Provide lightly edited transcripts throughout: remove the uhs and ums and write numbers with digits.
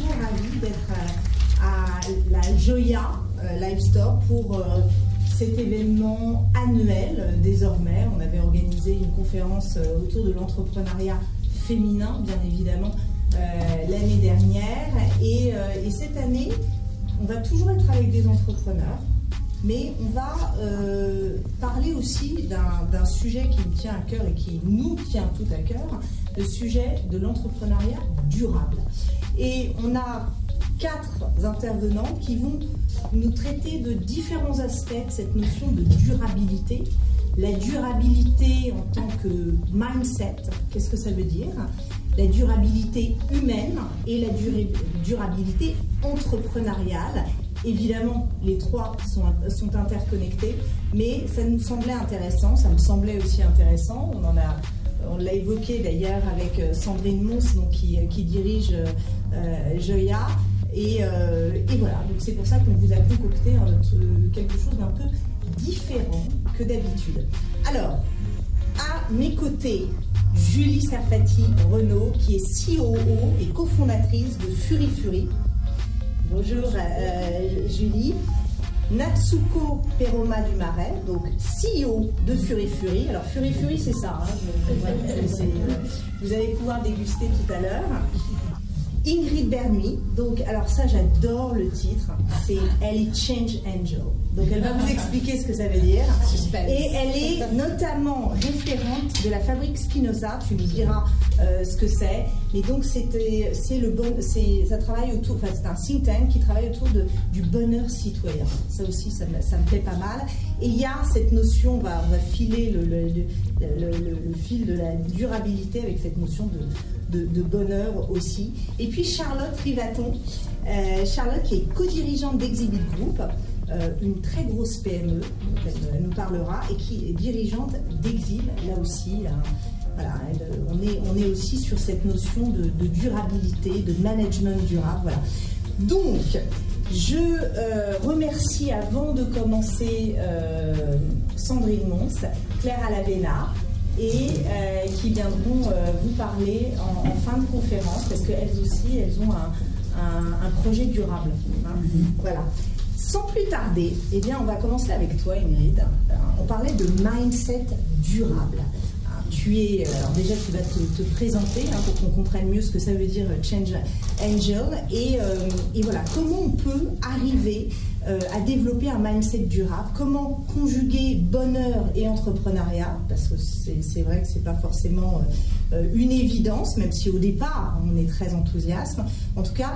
nouveau ravie d'être à la Joya Live Store pour cet événement annuel désormais. On avait organisé une conférence autour de l'entrepreneuriat féminin, bien évidemment, l'année dernière. Et cette année, on va toujours être avec des entrepreneurs, mais on va parler aussi d'un sujet qui me tient à cœur et qui nous tient tout à cœur, le sujet de l'entrepreneuriat durable. Et on a 4 intervenants qui vont nous traiter de différents aspects de cette notion de durabilité. La durabilité en tant que mindset, qu'est-ce que ça veut dire? La durabilité humaine et la durabilité entrepreneuriale. Évidemment, les 3 sont interconnectés, mais ça nous semblait intéressant, ça me semblait aussi intéressant. On l'a évoqué d'ailleurs avec Sandrine Mons, donc, qui dirige Joya. Et voilà, donc c'est pour ça qu'on vous a concocté quelque chose d'un peu différent que d'habitude. Alors, à mes côtés, Julie Sarfati-Renaud, qui est COO et cofondatrice de Furifuri. Bonjour Julie. Natsuko Peroma du Marais, donc CEO de Furifuri. Alors Furifuri, c'est ça, hein, vous allez pouvoir déguster tout à l'heure. Ingrid Bernuy, donc alors ça j'adore le titre, elle est Change Angel, donc elle va vous expliquer ce que ça veut dire. Suspense. Et elle est notamment référente de la fabrique Spinoza, tu nous diras ce que c'est, mais donc ça travaille autour, enfin c'est un think tank qui travaille autour du bonheur citoyen, ça aussi ça me plaît pas mal, et il y a cette notion, on va filer le fil de la durabilité avec cette notion de bonheur aussi. Et puis Charlotte Rivaton, Charlotte qui est co-dirigeante d'Exhibit Group, une très grosse PME, donc elle nous parlera, et qui est dirigeante d'Exhib, là aussi. Voilà, on est aussi sur cette notion de durabilité, de management durable. Voilà. Donc, je remercie avant de commencer Sandrine Mons, Claire Alavena, et qui viendront vous parler en fin de conférence, parce qu'elles aussi, elles ont un projet durable. Hein. Voilà. Sans plus tarder, eh bien, on va commencer avec toi, Ingrid. On parlait de mindset durable. Alors déjà, tu vas te présenter pour qu'on comprenne mieux ce que ça veut dire Change Angel. Et voilà, comment on peut arriver à développer un mindset durable, comment conjuguer bonheur et entrepreneuriat, parce que c'est vrai que c'est pas forcément une évidence, même si au départ on est très enthousiaste. En tout cas,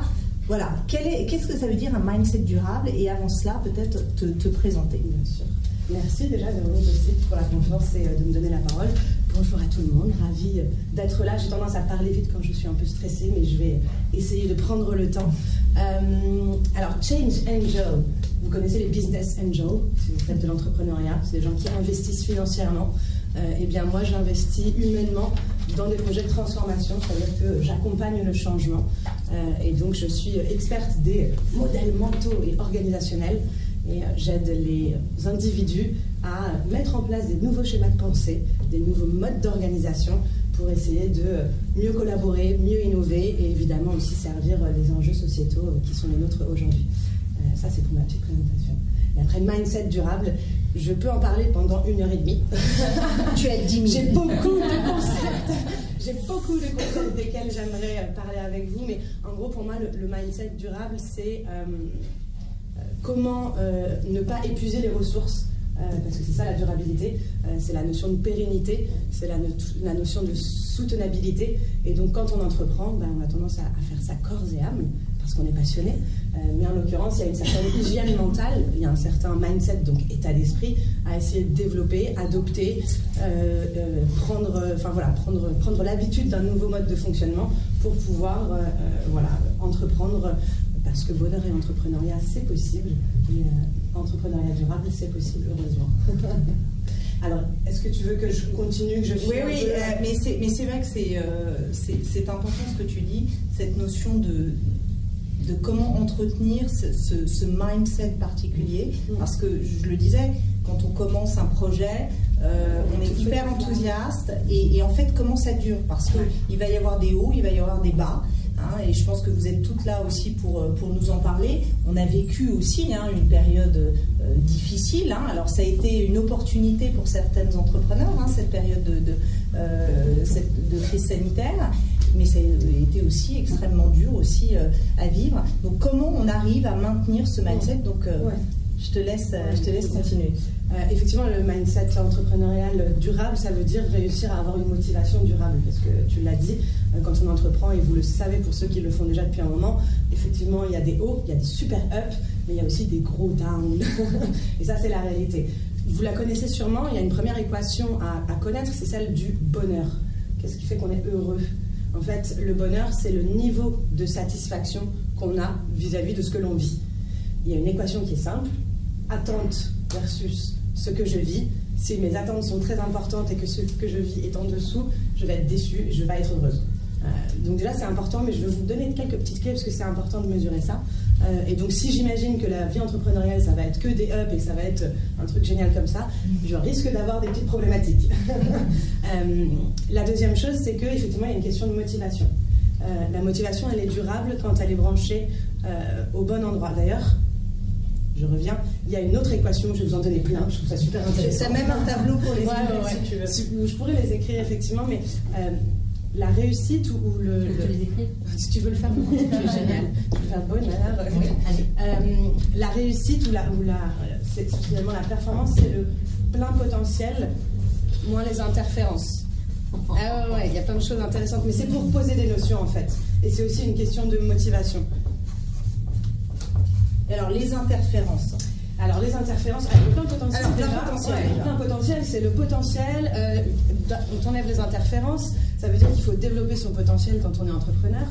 voilà, qu'est-ce que ça veut dire un mindset durable, et avant cela peut-être te présenter. Bien sûr. Merci déjà de venir aussi pour la confiance et de me donner la parole. Bonjour à tout le monde, ravie d'être là. J'ai tendance à parler vite quand je suis un peu stressée, mais je vais essayer de prendre le temps. Alors, Change Angel, vous connaissez les business angels, si vous faites de l'entrepreneuriat, c'est des gens qui investissent financièrement. Eh bien, moi, j'investis humainement dans des projets de transformation, c'est-à-dire que j'accompagne le changement. Et donc, je suis experte des modèles mentaux et organisationnels. Et j'aide les individus à mettre en place des nouveaux schémas de pensée, des nouveaux modes d'organisation pour essayer de mieux collaborer, mieux innover et évidemment aussi servir les enjeux sociétaux qui sont les nôtres aujourd'hui. Ça, c'est pour ma petite présentation. Et après, mindset durable, je peux en parler pendant 1h30. Tu as 10 minutes. J'ai beaucoup de concepts desquels j'aimerais parler avec vous, mais en gros, pour moi, le mindset durable, c'est comment ne pas épuiser les ressources, parce que c'est ça la durabilité, c'est la notion de pérennité, c'est la notion de soutenabilité, et donc quand on entreprend, on a tendance à faire ça corps et âme, parce qu'on est passionné, mais en l'occurrence, il y a une certaine hygiène mentale, il y a un certain mindset, donc état d'esprit, à essayer de développer, adopter, prendre l'habitude d'un nouveau mode de fonctionnement pour pouvoir entreprendre. Parce que bonheur et entrepreneuriat, c'est possible. Et entrepreneuriat durable, c'est possible, heureusement. Alors, est-ce que tu veux que je continue, que je Oui, mais c'est vrai que c'est important ce que tu dis, cette notion de comment entretenir ce mindset particulier. Parce que, je le disais, quand on commence un projet, on est hyper enthousiaste et en fait comment ça dure, parce qu'il va y avoir des hauts, il va y avoir des bas, hein, et je pense que vous êtes toutes là aussi pour nous en parler. On a vécu aussi une période difficile, hein. Alors ça a été une opportunité pour certains entrepreneurs, hein, cette période de crise sanitaire, mais ça a été aussi extrêmement dur aussi à vivre. Donc comment on arrive à maintenir ce mindset? Donc je te laisse continuer. Effectivement, le mindset entrepreneurial durable, ça veut dire réussir à avoir une motivation durable, parce que tu l'as dit, quand on entreprend, et vous le savez pour ceux qui le font déjà depuis un moment, effectivement il y a des hauts, il y a des super ups, mais il y a aussi des gros downs. Et ça, c'est la réalité. Vous la connaissez sûrement, il y a une première équation à connaître, c'est celle du bonheur. Qu'est-ce qui fait qu'on est heureux? En fait, le bonheur, c'est le niveau de satisfaction qu'on a vis-à-vis de ce que l'on vit. Il y a une équation qui est simple, attente versus ce que je vis. Si mes attentes sont très importantes et que ce que je vis est en dessous, je vais être déçue et je vais pas être heureuse. Donc déjà, c'est important, mais je vais vous donner quelques petites clés parce que c'est important de mesurer ça. Et donc, si j'imagine que la vie entrepreneuriale, ça va être que des ups et que ça va être un truc génial comme ça, je risque d'avoir des petites problématiques. La deuxième chose, c'est qu'effectivement, il y a une question de motivation. La motivation, elle est durable quand elle est branchée au bon endroit. D'ailleurs, je reviens, il y a une autre équation, je vais vous en donner plein, je trouve ça super intéressant. C'est même un tableau pour les écrire si tu veux. Je pourrais les écrire effectivement, mais la réussite ou le... Tu les écrire. Si tu veux le faire, tu es génial. Tu veux faire bonne alors. Oui, allez. La réussite c'est finalement la performance, c'est le plein potentiel moins les interférences. Il y a plein de choses intéressantes, mais c'est pour poser des notions en fait. Et c'est aussi une question de motivation. Alors, les interférences. Le plein potentiel. Alors, plein potentiel. Le plein potentiel, c'est le potentiel. On enlève les interférences. Ça veut dire qu'il faut développer son potentiel quand on est entrepreneur.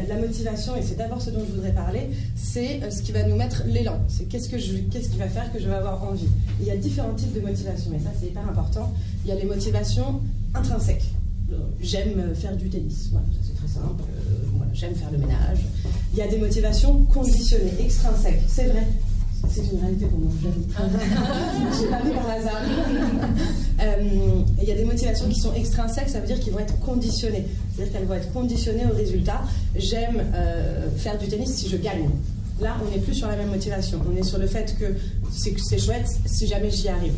La motivation, et c'est d'abord ce dont je voudrais parler, c'est ce qui va nous mettre l'élan. C'est qu'est-ce qui va faire que je vais avoir envie. Il y a différents types de motivation, et ça, c'est hyper important. Il y a les motivations intrinsèques. J'aime faire du tennis. Voilà, ça, c'est très simple. J'aime faire le ménage. Il y a des motivations conditionnées, extrinsèques. C'est vrai. C'est une réalité pour moi. Je n'ai pas vu par hasard. Il y a des motivations qui sont extrinsèques, ça veut dire qu'ils vont être conditionnés. C'est-à-dire qu'elles vont être conditionnées au résultat. J'aime faire du tennis si je gagne. Là, on n'est plus sur la même motivation. On est sur le fait que c'est chouette si jamais j'y arrive.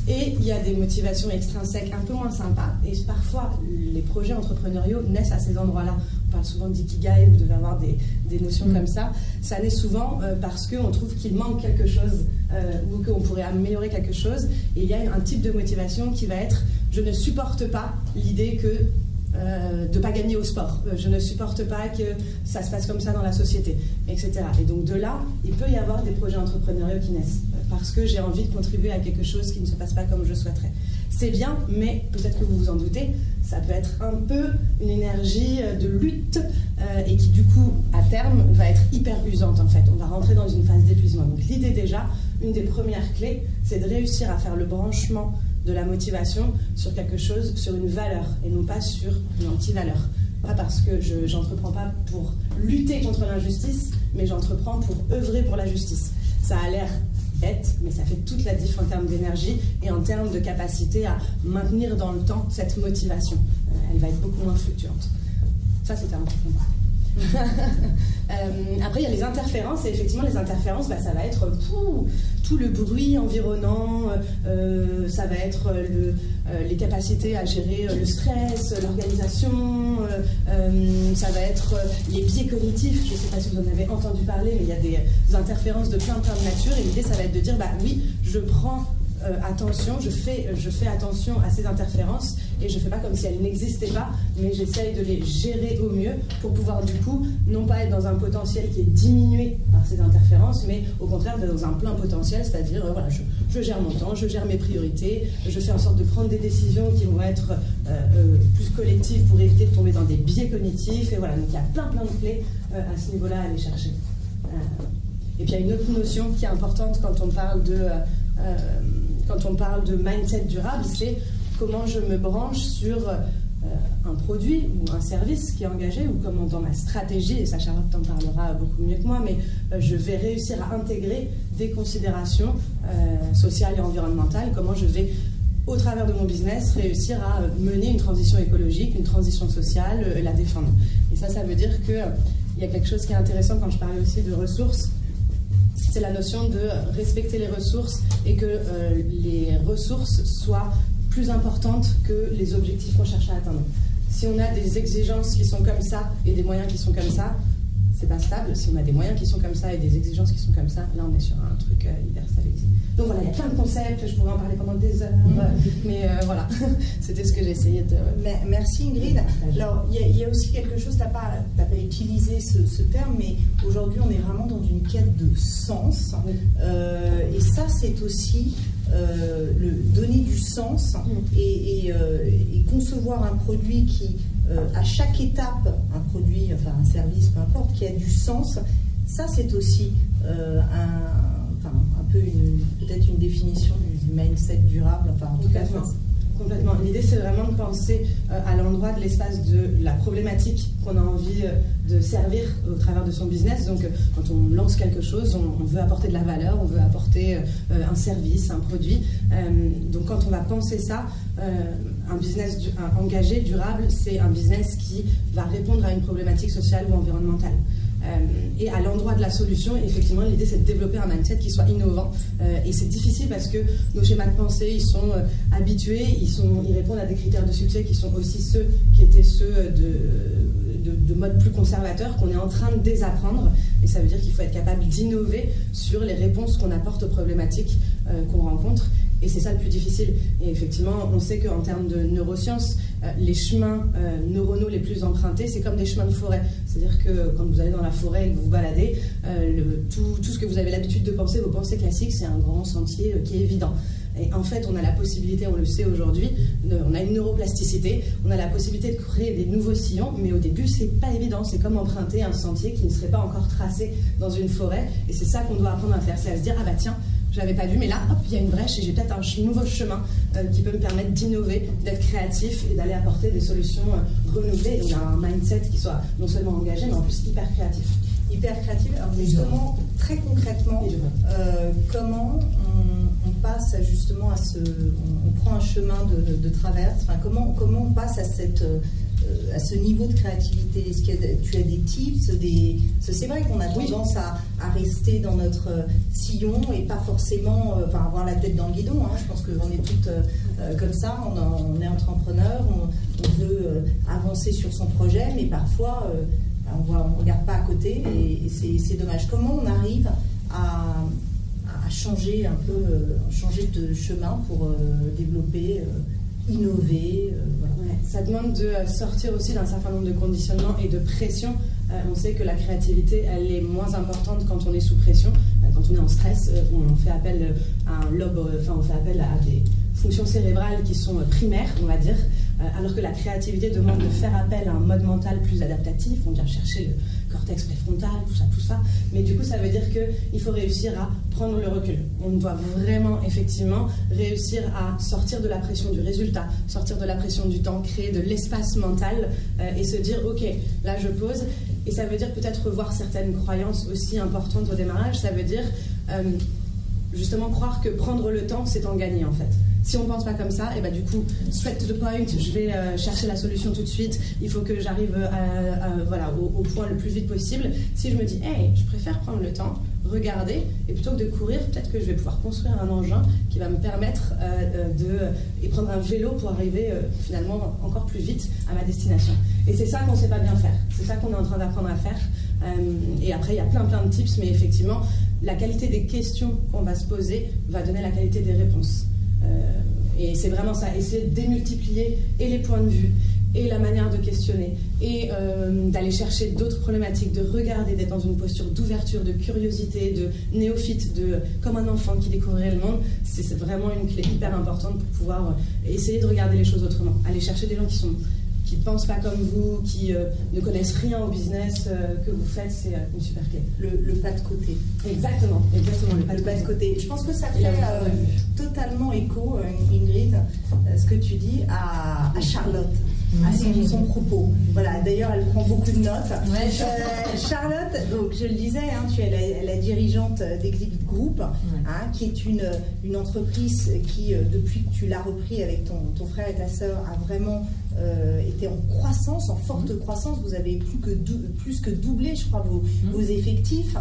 Et il y a des motivations extrinsèques un peu moins sympas. Et parfois, les projets entrepreneuriaux naissent à ces endroits-là. On parle souvent d'ikigai, vous devez avoir des notions comme ça. Ça naît souvent parce qu'on trouve qu'il manque quelque chose ou qu'on pourrait améliorer quelque chose. Et il y a un type de motivation qui va être « je ne supporte pas l'idée de ne pas gagner au sport. Je ne supporte pas que ça se passe comme ça dans la société, etc. » Et donc de là, il peut y avoir des projets entrepreneuriaux qui naissent parce que j'ai envie de contribuer à quelque chose qui ne se passe pas comme je souhaiterais. C'est bien, mais peut-être que vous vous en doutez, ça peut être un peu une énergie de lutte et qui du coup, à terme, va être hyper usante en fait. On va rentrer dans une phase d'épuisement. Donc l'idée déjà, une des premières clés, c'est de réussir à faire le branchement de la motivation sur quelque chose, sur une valeur et non pas sur une anti-valeur. Pas parce que j'entreprends pas pour lutter contre l'injustice, mais j'entreprends pour œuvrer pour la justice. Ça a l'air bête, mais ça fait toute la diff en termes d'énergie et en termes de capacité à maintenir dans le temps cette motivation. Elle va être beaucoup moins fluctuante. Ça, c'était un petit peu moi. Après, il y a les interférences, et effectivement, les interférences, ça va être tout le bruit environnant, ça va être les capacités à gérer le stress, l'organisation, ça va être les biais cognitifs. Je ne sais pas si vous en avez entendu parler, mais il y a des interférences de plein de nature, et l'idée, ça va être de dire, oui, je prends attention, je fais attention à ces interférences et je ne fais pas comme si elles n'existaient pas, mais j'essaye de les gérer au mieux pour pouvoir du coup non pas être dans un potentiel qui est diminué par ces interférences, mais au contraire dans un plein potentiel, c'est-à-dire je gère mon temps, je gère mes priorités, je fais en sorte de prendre des décisions qui vont être plus collectives pour éviter de tomber dans des biais cognitifs, et voilà, donc il y a plein de clés à ce niveau-là à aller chercher. Et puis il y a une autre notion qui est importante quand on parle de mindset durable, c'est comment je me branche sur un produit ou un service qui est engagé, ou comment dans ma stratégie, et ça Charlotte t'en parlera beaucoup mieux que moi, mais je vais réussir à intégrer des considérations sociales et environnementales, comment je vais, au travers de mon business, réussir à mener une transition écologique, une transition sociale, la défendre. Et ça veut dire qu'il y a quelque chose qui est intéressant quand je parlais aussi de ressources, c'est la notion de respecter les ressources et que les ressources soient plus importantes que les objectifs qu'on cherche à atteindre. Si on a des exigences qui sont comme ça et des moyens qui sont comme ça, c'est pas stable. Si on a des moyens qui sont comme ça et des exigences qui sont comme ça, là on est sur un truc hyper stabilisé. Donc voilà, il y a plein de concepts, je pourrais en parler pendant des heures, mais voilà, c'était ce que j'ai essayé de... Merci Ingrid. Alors il y a aussi quelque chose, t'as pas utilisé ce terme, mais aujourd'hui on est vraiment dans une quête de sens, et ça c'est aussi donner du sens et concevoir un produit qui, à chaque étape, un produit, enfin un service, peu importe, qui a du sens, ça c'est aussi un peu peut-être une définition du mindset durable, enfin en tout cas. Complètement. L'idée, c'est vraiment de penser à l'endroit de l'espace de la problématique qu'on a envie de servir au travers de son business. Donc, quand on lance quelque chose, on veut apporter de la valeur, on veut apporter un service, un produit. Donc, quand on va penser ça, un business engagé, durable, c'est un business qui va répondre à une problématique sociale ou environnementale. Et à l'endroit de la solution, effectivement, l'idée c'est de développer un mindset qui soit innovant. Et c'est difficile parce que nos schémas de pensée, ils sont habitués, ils répondent à des critères de succès qui sont aussi ceux qui étaient ceux de mode plus conservateur qu'on est en train de désapprendre. Et ça veut dire qu'il faut être capable d'innover sur les réponses qu'on apporte aux problématiques qu'on rencontre. Et c'est ça le plus difficile. Et effectivement, on sait qu'en termes de neurosciences, les chemins neuronaux les plus empruntés, c'est comme des chemins de forêt. C'est-à-dire que quand vous allez dans la forêt et que vous vous baladez, tout ce que vous avez l'habitude de penser, vos pensées classiques, c'est un grand sentier qui est évident. Et en fait, on a la possibilité, on le sait aujourd'hui, on a une neuroplasticité, on a la possibilité de créer des nouveaux sillons, mais au début, c'est pas évident. C'est comme emprunter un sentier qui ne serait pas encore tracé dans une forêt. Et c'est ça qu'on doit apprendre à faire, c'est à se dire, ah bah tiens, j'avais pas vu, mais là, hop, il y a une brèche et j'ai peut-être un nouveau chemin qui peut me permettre d'innover, d'être créatif et d'aller apporter des solutions renouvelées. Donc, un mindset qui soit non seulement engagé, mais en plus hyper créatif. Hyper créatif. Alors justement, très concrètement, comment on passe justement à on prend un chemin de traverse, enfin, comment on passe à ce niveau de créativité? Est-ce que tu as des tips, c'est vrai qu'on a tendance à rester dans notre sillon et pas forcément avoir la tête dans le guidon, hein. Je pense qu'on est toutes comme ça, on est entrepreneur, on veut avancer sur son projet, mais parfois on ne regarde pas à côté et c'est dommage. Comment on arrive à changer un peu, changer de chemin pour développer, innover, voilà. Ouais, ça demande de sortir aussi d'un certain nombre de conditionnements et de pression. On sait que la créativité, elle est moins importante quand on est sous pression. Quand on est en stress, on fait appel à un lobe, on fait appel à des fonctions cérébrales qui sont primaires, on va dire, alors que la créativité demande de faire appel à un mode mental plus adaptatif. On vient chercher le cortex préfrontal, tout ça. Mais du coup, ça veut dire qu'il faut réussir à prendre le recul. On doit vraiment, effectivement, réussir à sortir de la pression du résultat, sortir de la pression du temps, créer de l'espace mental et se dire, ok, là je pose. Et ça veut dire peut-être revoir certaines croyances aussi importantes au démarrage. Ça veut dire justement croire que prendre le temps, c'est en gagner en fait. Si on ne pense pas comme ça, et bah du coup, straight to the point, je vais chercher la solution tout de suite, il faut que j'arrive au point le plus vite possible. Si je me dis, hey, je préfère prendre le temps, regarder, et plutôt que de courir, peut-être que je vais pouvoir construire un engin qui va me permettre et prendre un vélo pour arriver finalement encore plus vite à ma destination. Et c'est ça qu'on ne sait pas bien faire, c'est ça qu'on est en train d'apprendre à faire. Et après, il y a plein de tips, mais effectivement, la qualité des questions qu'on va se poser va donner la qualité des réponses. Et c'est vraiment ça, essayer de démultiplier et les points de vue et la manière de questionner et d'aller chercher d'autres problématiques, de regarder, d'être dans une posture d'ouverture, de curiosité, de néophyte, comme un enfant qui découvrirait le monde. C'est vraiment une clé hyper importante pour pouvoir essayer de regarder les choses autrement, aller chercher des gens qui ne pensent pas comme vous, qui ne connaissent rien au business que vous faites, c'est une super clé. Le pas de côté. Exactement, le pas de côté. Je pense que ça fait totalement écho, Ingrid, ce que tu dis à Charlotte. à son propos. Voilà, d'ailleurs, elle prend beaucoup de notes. Ouais. Charlotte, donc je le disais, hein, tu es la dirigeante d'Exhibit Group, qui est une entreprise qui, depuis que tu l'as repris avec ton frère et ta sœur, a vraiment été en croissance, en forte croissance. Vous avez plus que doublé, je crois, vos effectifs.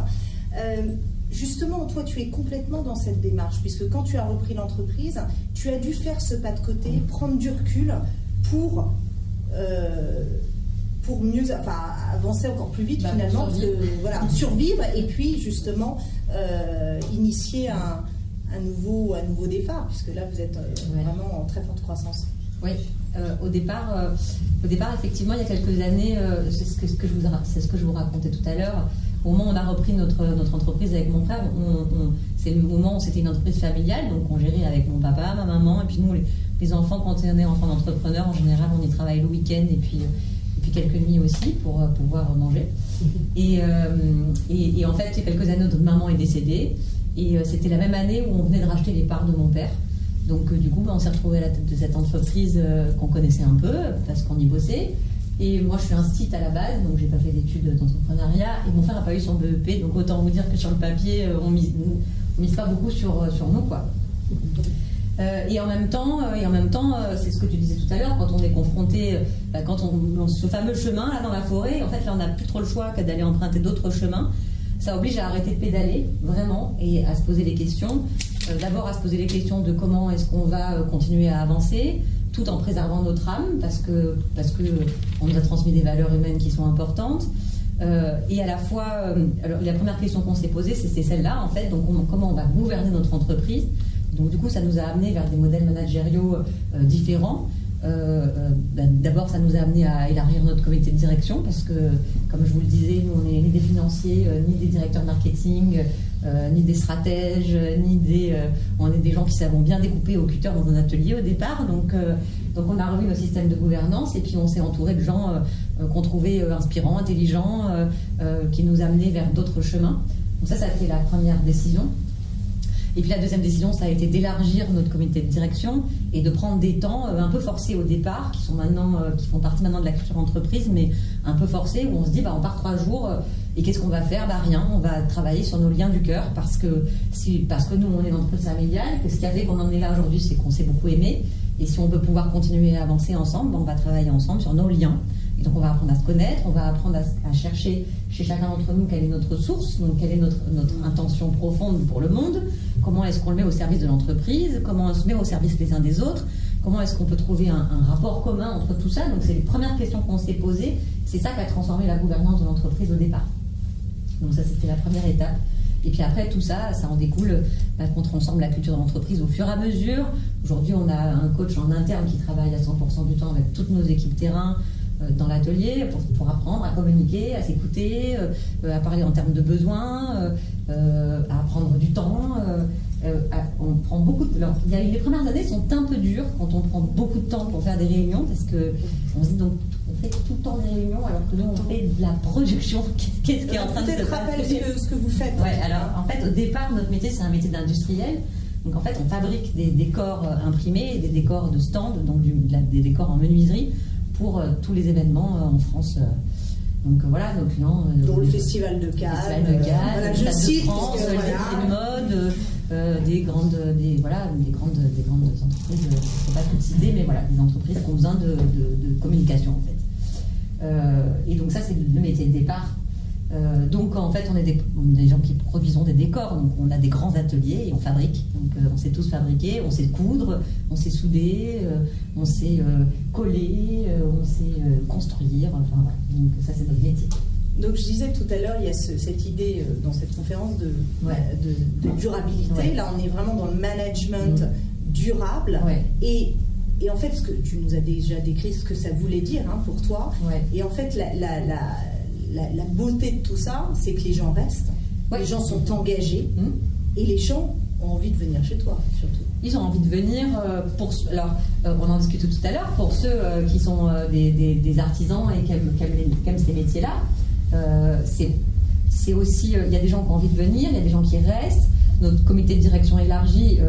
Justement, toi, tu es complètement dans cette démarche, puisque quand tu as repris l'entreprise, tu as dû faire ce pas de côté, prendre du recul pour mieux, avancer encore plus vite finalement, survivre et puis justement initier un nouveau départ, puisque là vous êtes vraiment en très forte croissance. Oui, au départ, effectivement, il y a quelques années, c'est ce que je vous racontais tout à l'heure. Au moment où on a repris notre entreprise avec mon frère, c'est le moment où c'était une entreprise familiale, donc on gérait avec mon papa, ma maman, et puis nous, les enfants, quand on est enfant d'entrepreneur, en général, on y travaille le week-end et puis quelques nuits aussi pour pouvoir manger. Et en fait, il y a quelques années, notre maman est décédée, et c'était la même année où on venait de racheter les parts de mon père. Donc du coup, on s'est retrouvés à la tête de cette entreprise qu'on connaissait un peu, parce qu'on y bossait. Et moi, je suis instite à la base, donc j'ai pas fait d'études d'entrepreneuriat. Et mon frère n'a pas eu son BEP, donc autant vous dire que sur le papier, on mise pas beaucoup sur nous, quoi. Et en même temps, c'est ce que tu disais tout à l'heure, quand on est confronté, ce fameux chemin là dans la forêt, en fait, là, on n'a plus trop le choix que d'aller emprunter d'autres chemins. Ça oblige à arrêter de pédaler, vraiment, et à se poser les questions. D'abord, à se poser les questions de comment est-ce qu'on va continuer à avancer, tout en préservant notre âme, parce que on nous a transmis des valeurs humaines qui sont importantes. Et à la fois, alors, la première question qu'on s'est posée, c'est celle-là, en fait. Donc, comment on va gouverner notre entreprise. Donc, du coup, ça nous a amené vers des modèles managériaux différents. D'abord, ça nous a amené à élargir notre comité de direction, parce que, comme je vous le disais, nous, on n'est ni des financiers, ni des directeurs marketing, ni des stratèges, on est des gens qui savons bien découper au cutter dans un atelier au départ. Donc on a revu nos systèmes de gouvernance, et puis on s'est entouré de gens qu'on trouvait inspirants, intelligents, qui nous amenaient vers d'autres chemins. Donc ça a été la première décision. Et puis la deuxième décision, ça a été d'élargir notre comité de direction et de prendre des temps un peu forcés au départ, qui font partie maintenant de la culture entreprise, mais un peu forcés, où on se dit on part 3 jours et qu'est-ce qu'on va faire? Rien, on va travailler sur nos liens du cœur, parce que nous, on est une entreprise familiale, que ce qui a fait qu'on en est là aujourd'hui, c'est qu'on s'est beaucoup aimé, et si on veut pouvoir continuer à avancer ensemble, on va travailler ensemble sur nos liens. Et donc on va apprendre à se connaître, on va apprendre à chercher chez chacun d'entre nous quelle est notre source, donc quelle est notre intention profonde pour le monde, comment est-ce qu'on le met au service de l'entreprise, comment on se met au service les uns des autres, comment est-ce qu'on peut trouver un rapport commun entre tout ça. Donc c'est les premières questions qu'on s'est posées, c'est ça qui a transformé la gouvernance de l'entreprise au départ. Donc ça, c'était la première étape. Et puis après, tout ça, ça en découle qu'on transforme la culture de l'entreprise au fur et à mesure. Aujourd'hui, on a un coach en interne qui travaille à 100% du temps avec toutes nos équipes terrain dans l'atelier pour apprendre à communiquer, à s'écouter, à parler en termes de besoins, à prendre du temps. On prend beaucoup de... Alors, les premières années sont un peu dures quand on prend beaucoup de temps pour faire des réunions, parce qu'on se dit donc on fait tout le temps des réunions alors que nous on fait de la production. Qu'est-ce qui est en train de se passer? Peut-être rappelle ce que vous faites. Ouais, alors en fait au départ notre métier c'est un métier d'industriel. Donc en fait on fabrique des décors imprimés, des décors de stand, donc des décors en menuiserie pour tous les événements en France. Donc voilà, nos clients. Dont le Festival de Cannes. Voilà, je cite. Des modes, des grandes entreprises, je ne sais pas toutes citer, mais voilà, des entreprises qui ont besoin de communication en fait. Et donc ça, c'est le métier de départ. Donc en fait, on est des gens qui produisons des décors, donc on a des grands ateliers et on fabrique. Donc on sait tous fabriquer, on sait coudre, on sait souder, on sait coller, on sait construire. Enfin voilà. Donc ça, c'est notre métier. Donc je disais tout à l'heure, il y a cette idée dans cette conférence de durabilité. Ouais. Là, on est vraiment dans le management durable. Ouais. Et en fait, ce que tu nous as déjà décrit, ce que ça voulait dire pour toi. Ouais. Et en fait, la beauté de tout ça, c'est que les gens restent, les gens sont engagés, et les gens ont envie de venir chez toi, surtout. Ils ont envie de venir alors on en discutait tout à l'heure, pour ceux qui sont des artisans et qui aiment ces métiers-là, c'est aussi, il y a des gens qui ont envie de venir, il y a des gens qui restent. notre comité de direction élargi,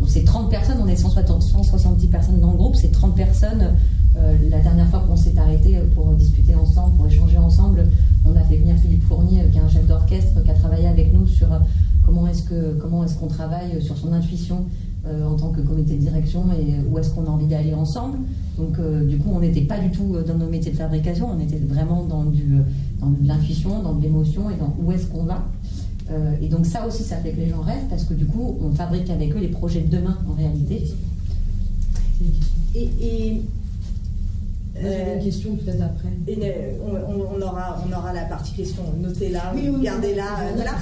c'est 30 personnes, on est 170 personnes dans le groupe, c'est 30 personnes. La dernière fois qu'on s'est arrêté pour discuter ensemble, pour échanger ensemble, on a fait venir Philippe Fournier, qui est un chef d'orchestre, qui a travaillé avec nous sur comment est-ce qu'on travaille sur son intuition en tant que comité de direction et où est-ce qu'on a envie d'aller ensemble. Donc du coup, on n'était pas du tout dans nos métiers de fabrication, on était vraiment dans de l'intuition, dans de l'émotion et dans où est-ce qu'on va. Et donc ça aussi, ça fait que les gens restent parce que du coup, on fabrique avec eux les projets de demain en réalité. J'avais une question peut-être après. On aura la partie question, notez-la, gardez-la. Voilà.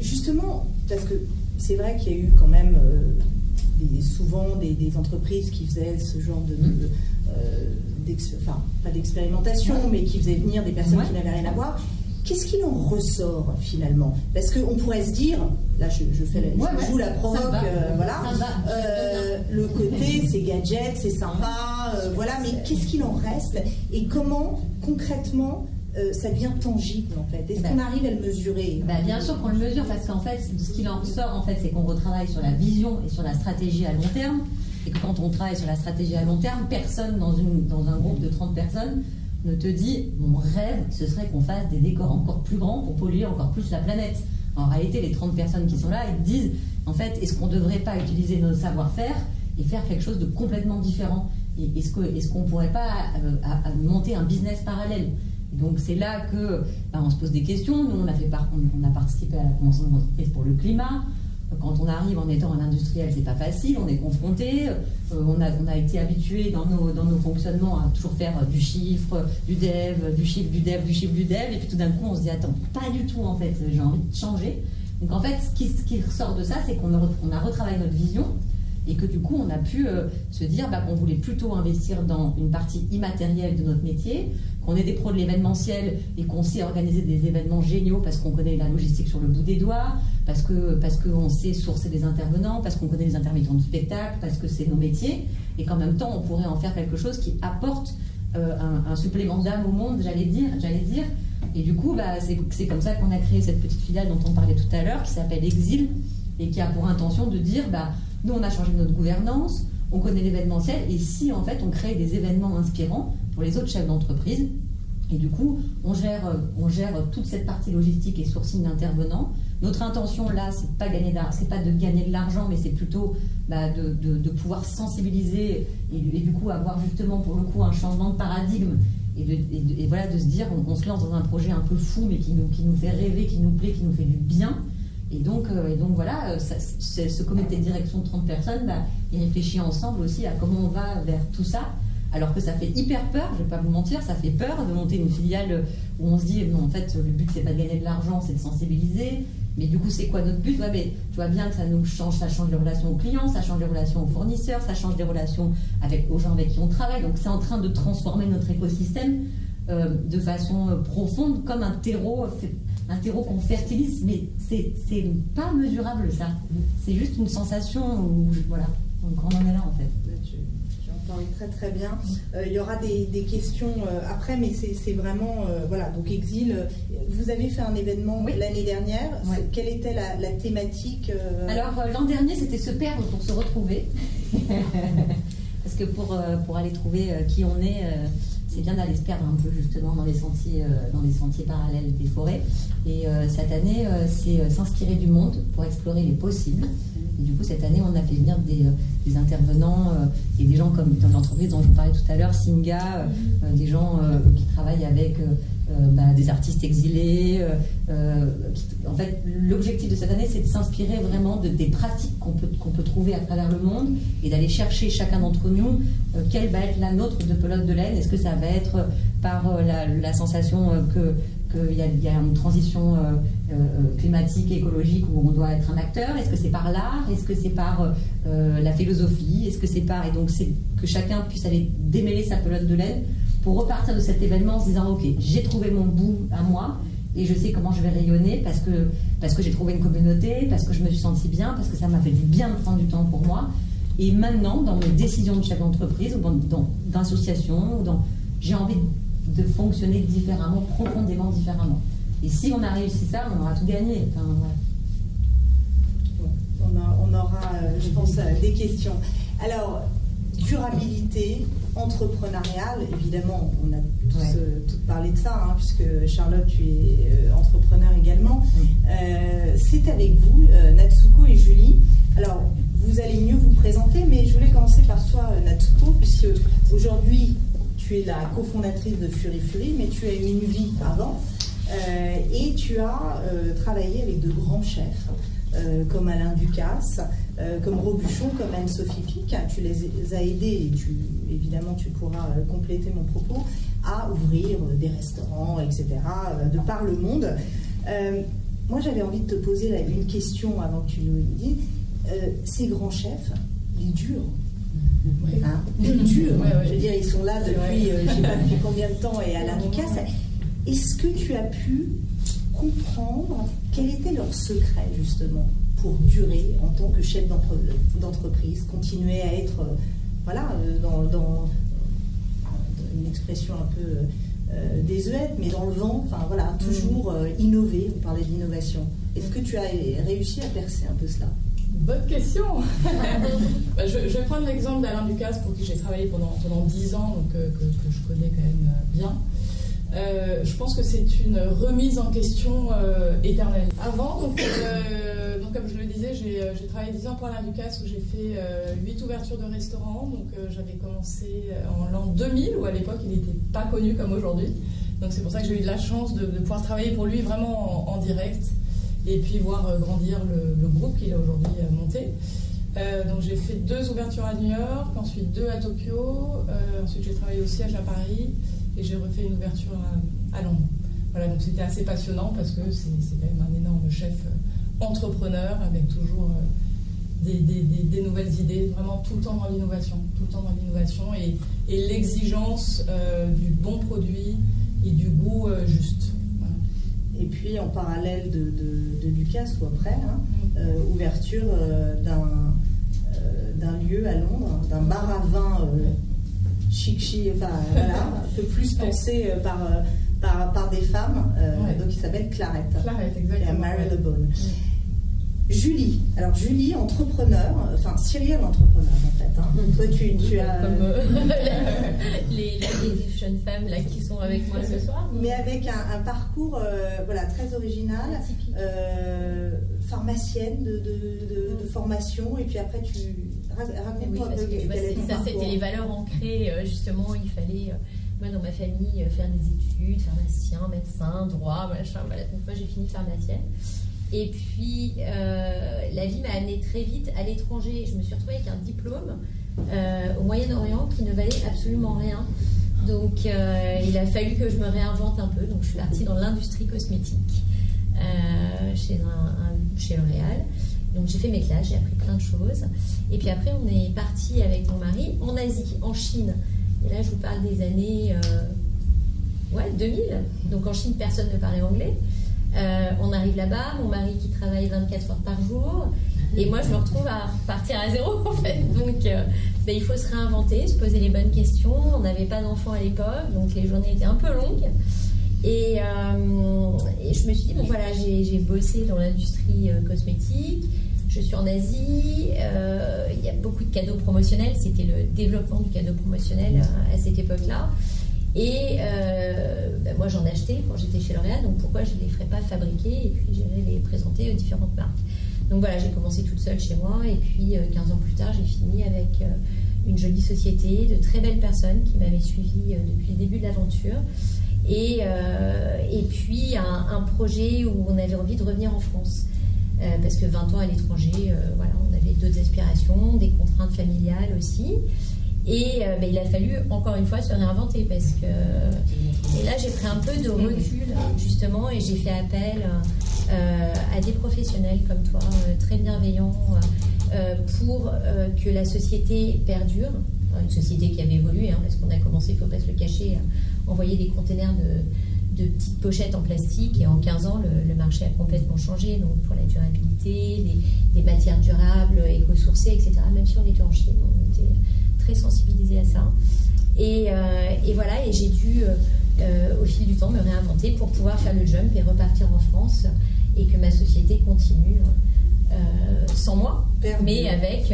Justement, parce que c'est vrai qu'il y a eu quand même souvent des entreprises qui faisaient ce genre pas d'expérimentation, mais qui faisaient venir des personnes qui n'avaient rien à voir. Qu'est-ce qu'il en ressort finalement? Parce qu'on pourrait se dire, là je joue la provoque, voilà, le côté c'est gadget, c'est sympa, voilà, mais qu'est-ce qu'il en reste et comment concrètement ça devient tangible en fait? Est-ce qu'on arrive à le mesurer? Bien sûr qu'on le mesure parce qu'en fait, ce qu'il en ressort en fait, c'est qu'on retravaille sur la vision et sur la stratégie à long terme. Et que quand on travaille sur la stratégie à long terme, personne dans un groupe de 30 personnes ne te dit mon rêve ce serait qu'on fasse des décors encore plus grands pour polluer encore plus la planète. En réalité, les 30 personnes qui sont là, ils te disent en fait, est-ce qu'on ne devrait pas utiliser nos savoir-faire et faire quelque chose de complètement différent? Et est-ce qu'on ne pourrait pas monter un business parallèle? Donc c'est là que on se pose des questions. Nous, on a participé à la convention d'entreprise pour le climat. Quand on arrive en étant un industriel, c'est pas facile, on est confronté, on a été habitué dans nos fonctionnements à toujours faire du chiffre, du dev, du chiffre, du dev, et puis tout d'un coup on se dit attends, pas du tout en fait, j'ai envie de changer. Donc en fait, ce qui ressort de ça, c'est qu'on a retravaillé notre vision et que du coup on a pu se dire qu'on voulait plutôt investir dans une partie immatérielle de notre métier, qu'on est des pros de l'événementiel et qu'on sait organiser des événements géniaux parce qu'on connaît la logistique sur le bout des doigts, parce qu'on sait sourcer des intervenants, parce qu'on connaît les intermittents de spectacle, parce que c'est nos métiers, et qu'en même temps on pourrait en faire quelque chose qui apporte un supplément d'âme au monde, j'allais dire. Et du coup, c'est comme ça qu'on a créé cette petite filiale dont on parlait tout à l'heure, qui s'appelle Exil, et qui a pour intention de dire, nous on a changé notre gouvernance, on connaît l'événementiel, et si en fait on crée des événements inspirants pour les autres chefs d'entreprise, et du coup on gère toute cette partie logistique et sourcing d'intervenants. Notre intention là, c'est pas de gagner de l'argent, mais c'est plutôt de pouvoir sensibiliser et du coup avoir justement pour le coup un changement de paradigme et voilà, de se dire on se lance dans un projet un peu fou mais qui nous fait rêver, qui nous plaît, qui nous fait du bien. Et donc voilà, ce comité de direction de 30 personnes, il réfléchit ensemble aussi à comment on va vers tout ça. Alors que ça fait hyper peur, je ne vais pas vous mentir, ça fait peur de monter une filiale où on se dit non, en fait, le but c'est pas de gagner de l'argent, c'est de sensibiliser. Mais du coup, c'est quoi notre but? Mais tu vois bien que ça change les relations aux clients, ça change les relations aux fournisseurs, ça change les relations aux gens avec qui on travaille. Donc c'est en train de transformer notre écosystème de façon profonde, comme un terreau qu'on fertilise, mais c'est pas mesurable ça. C'est juste une sensation où voilà, donc on en est là en fait. Tu en parles très très bien. Il y aura des questions après, mais c'est vraiment voilà. Donc Exil, vous avez fait un événement l'année dernière. Ouais. Quelle était la thématique Alors l'an dernier, c'était se perdre pour se retrouver. Parce que pour aller trouver qui on est. C'est bien d'aller se perdre un peu justement dans les sentiers parallèles des forêts. Et cette année, c'est s'inspirer du monde pour explorer les possibles. Et du coup, cette année, on a fait venir des intervenants et des gens comme dans l'entreprise dont je vous parlais tout à l'heure, Singa, des gens qui travaillent avec des artistes exilés. En fait, l'objectif de cette année, c'est de s'inspirer vraiment des pratiques qu'on peut trouver à travers le monde et d'aller chercher chacun d'entre nous quelle va être la nôtre de pelote de laine. Est-ce que ça va être par la sensation qu'il y a une transition climatique et écologique où on doit être un acteur? Est-ce que c'est par l'art? Est-ce que c'est par la philosophie? Est-ce que c'est par... Et donc c'est que chacun puisse aller démêler sa pelote de laine pour repartir de cet événement en se disant ok, j'ai trouvé mon bout à moi et je sais comment je vais rayonner parce que j'ai trouvé une communauté, parce que je me suis sentie bien, parce que ça m'a fait du bien de prendre du temps pour moi. Et maintenant, dans mes décisions de chef d'entreprise ou d'association, j'ai envie de fonctionner différemment, profondément différemment. Et si on a réussi ça, on aura tout gagné. Enfin, voilà. on aura, je pense, des questions. Alors, durabilité, entrepreneuriale, évidemment, on a tous parlé de ça, puisque Charlotte, tu es entrepreneur également. C'est avec vous, Natsuko et Julie. Alors, vous allez mieux vous présenter, mais je voulais commencer par toi, Natsuko, puisque aujourd'hui, tu es la cofondatrice de Fury Fury, mais tu as eu une vie avant, et tu as travaillé avec de grands chefs, comme Alain Ducasse, comme Robuchon, comme Anne-Sophie Pic. Tu les as aidés, et évidemment tu pourras compléter mon propos, à ouvrir des restaurants, etc., de par le monde. Moi, j'avais envie de te poser une question avant que tu nous le dises. Ces grands chefs, ils durent. Ils durent. Je veux dire, ils sont là depuis, je ne sais pas depuis combien de temps, et Alain Ducasse. Est-ce que tu as pu comprendre quel était leur secret, justement, pour durer en tant que chef d'entreprise, continuer à être, dans une expression un peu désuète, mais dans le vent, toujours innover, on parlait d'innovation. Est-ce que tu as réussi à percer un peu cela? Bonne question. Je vais prendre l'exemple d'Alain Ducasse, pour qui j'ai travaillé pendant 10 ans, donc, que je connais quand même bien. Je pense que c'est une remise en question éternelle. Avant, donc, comme je le disais, j'ai travaillé 10 ans pour Alain Ducasse, où j'ai fait 8 ouvertures de restaurants. Donc j'avais commencé en l'an 2000, où à l'époque il n'était pas connu comme aujourd'hui. Donc c'est pour ça que j'ai eu de la chance de pouvoir travailler pour lui vraiment en direct, et puis voir grandir le groupe qu'il a aujourd'hui monté. Donc j'ai fait 2 ouvertures à New York, ensuite 2 à Tokyo, ensuite j'ai travaillé au siège à Paris, et j'ai refait une ouverture à Londres. Voilà, donc c'était assez passionnant, parce que c'est quand même un énorme chef entrepreneur, avec toujours des nouvelles idées, vraiment tout le temps dans l'innovation, et l'exigence du bon produit et du goût juste. Voilà. Et puis en parallèle de Ducasse, ou après, ouverture d'un lieu à Londres, d'un bar à vin chic, un peu plus pensé par des femmes, donc il s'appelle Claret. Claret, exactement. Et à Marylebone. Julie, entrepreneur, serial entrepreneur en fait. Toi, tu as... Comme les jeunes femmes là, qui sont avec moi ce soir. Mais avec un parcours très original, pharmacienne de formation, et puis après raconte-moi un peu quel est ton parcours. C'était les valeurs ancrées, justement, il fallait... moi, dans ma famille, faire des études, pharmacien, médecin, droit, machin, voilà. Donc moi, j'ai fini pharmacienne. Et puis, la vie m'a amenée très vite à l'étranger. Je me suis retrouvée avec un diplôme au Moyen-Orient qui ne valait absolument rien. Donc, il a fallu que je me réinvente un peu. Donc, je suis partie dans l'industrie cosmétique chez L'Oréal. Donc, j'ai fait mes classes, j'ai appris plein de choses. Et puis après, on est parti avec mon mari en Asie, en Chine. Et là, je vous parle des années 2000. Donc, en Chine, personne ne parlait anglais. On arrive là-bas, mon mari qui travaille 24 heures par jour, et moi je me retrouve à partir à zéro en fait. Donc il faut se réinventer, se poser les bonnes questions. On n'avait pas d'enfants à l'époque, donc les journées étaient un peu longues. Et je me suis dit, j'ai bossé dans l'industrie cosmétique, je suis en Asie, il y a beaucoup de cadeaux promotionnels, c'était le développement du cadeau promotionnel à cette époque-là. Et moi j'en achetais quand j'étais chez L'Oréal, donc pourquoi je ne les ferais pas fabriquer et puis j'irais les présenter aux différentes marques. Donc voilà, j'ai commencé toute seule chez moi, et puis 15 ans plus tard j'ai fini avec une jolie société, de très belles personnes qui m'avaient suivi depuis le début de l'aventure, et puis un projet où on avait envie de revenir en France. Parce que 20 ans à l'étranger, on avait d'autres aspirations, des contraintes familiales aussi. Et il a fallu encore une fois se réinventer, parce que... Et là j'ai pris un peu de recul justement, et j'ai fait appel à des professionnels comme toi, très bienveillants, pour que la société perdure. Une société qui avait évolué, parce qu'on a commencé, il ne faut pas se le cacher, à envoyer des containers de petites pochettes en plastique, et en 15 ans le marché a complètement changé, donc pour la durabilité, les matières durables, éco-sourcées, etc. Même si on était en Chine, on était très sensibilisés à ça, et voilà, et j'ai dû au fil du temps me réinventer pour pouvoir faire le jump et repartir en France, et que ma société continue sans moi, mais avec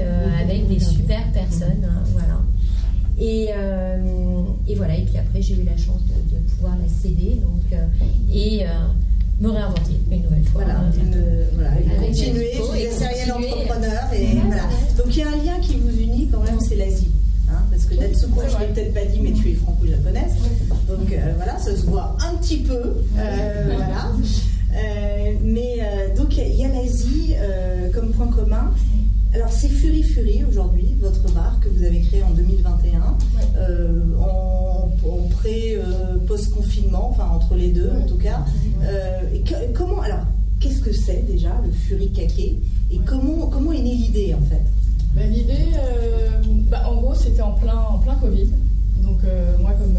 des super personnes, voilà. Et voilà, et puis après j'ai eu la chance de pouvoir la céder, donc me réinventer une nouvelle fois. Continuer, je suis serial entrepreneur, et voilà. Donc il y a un lien qui vous unit quand même, c'est l'Asie. Parce que Natsuko, je ne l'ai peut-être pas dit, mais tu es franco-japonaise. Donc voilà, ça se voit un petit peu. Voilà. Donc il y a l'Asie comme point commun. Alors c'est Fury aujourd'hui, votre bar que vous avez créé en 2021, en post-confinement, enfin entre les deux en tout cas. Alors, qu'est-ce que c'est déjà le Furikake et comment est née l'idée en fait? L'idée, en gros, c'était en plein Covid. Donc moi, comme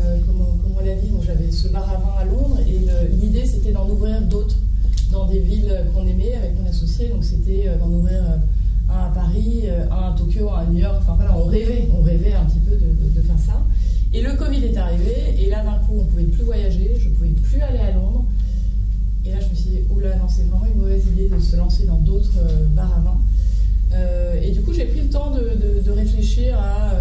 on l'a dit, j'avais ce bar à vin à Londres et l'idée c'était d'en ouvrir d'autres dans des villes qu'on aimait avec mon associé. Donc c'était d'en ouvrir un à Paris, un à Tokyo, un à New York. Enfin voilà, on rêvait un petit peu de faire ça. Et le Covid est arrivé et là d'un coup on pouvait plus voyager, je pouvais plus aller à Londres. Et là je me suis dit, oula non, c'est vraiment une mauvaise idée de se lancer dans d'autres bars à vin. Et du coup j'ai pris le temps de réfléchir à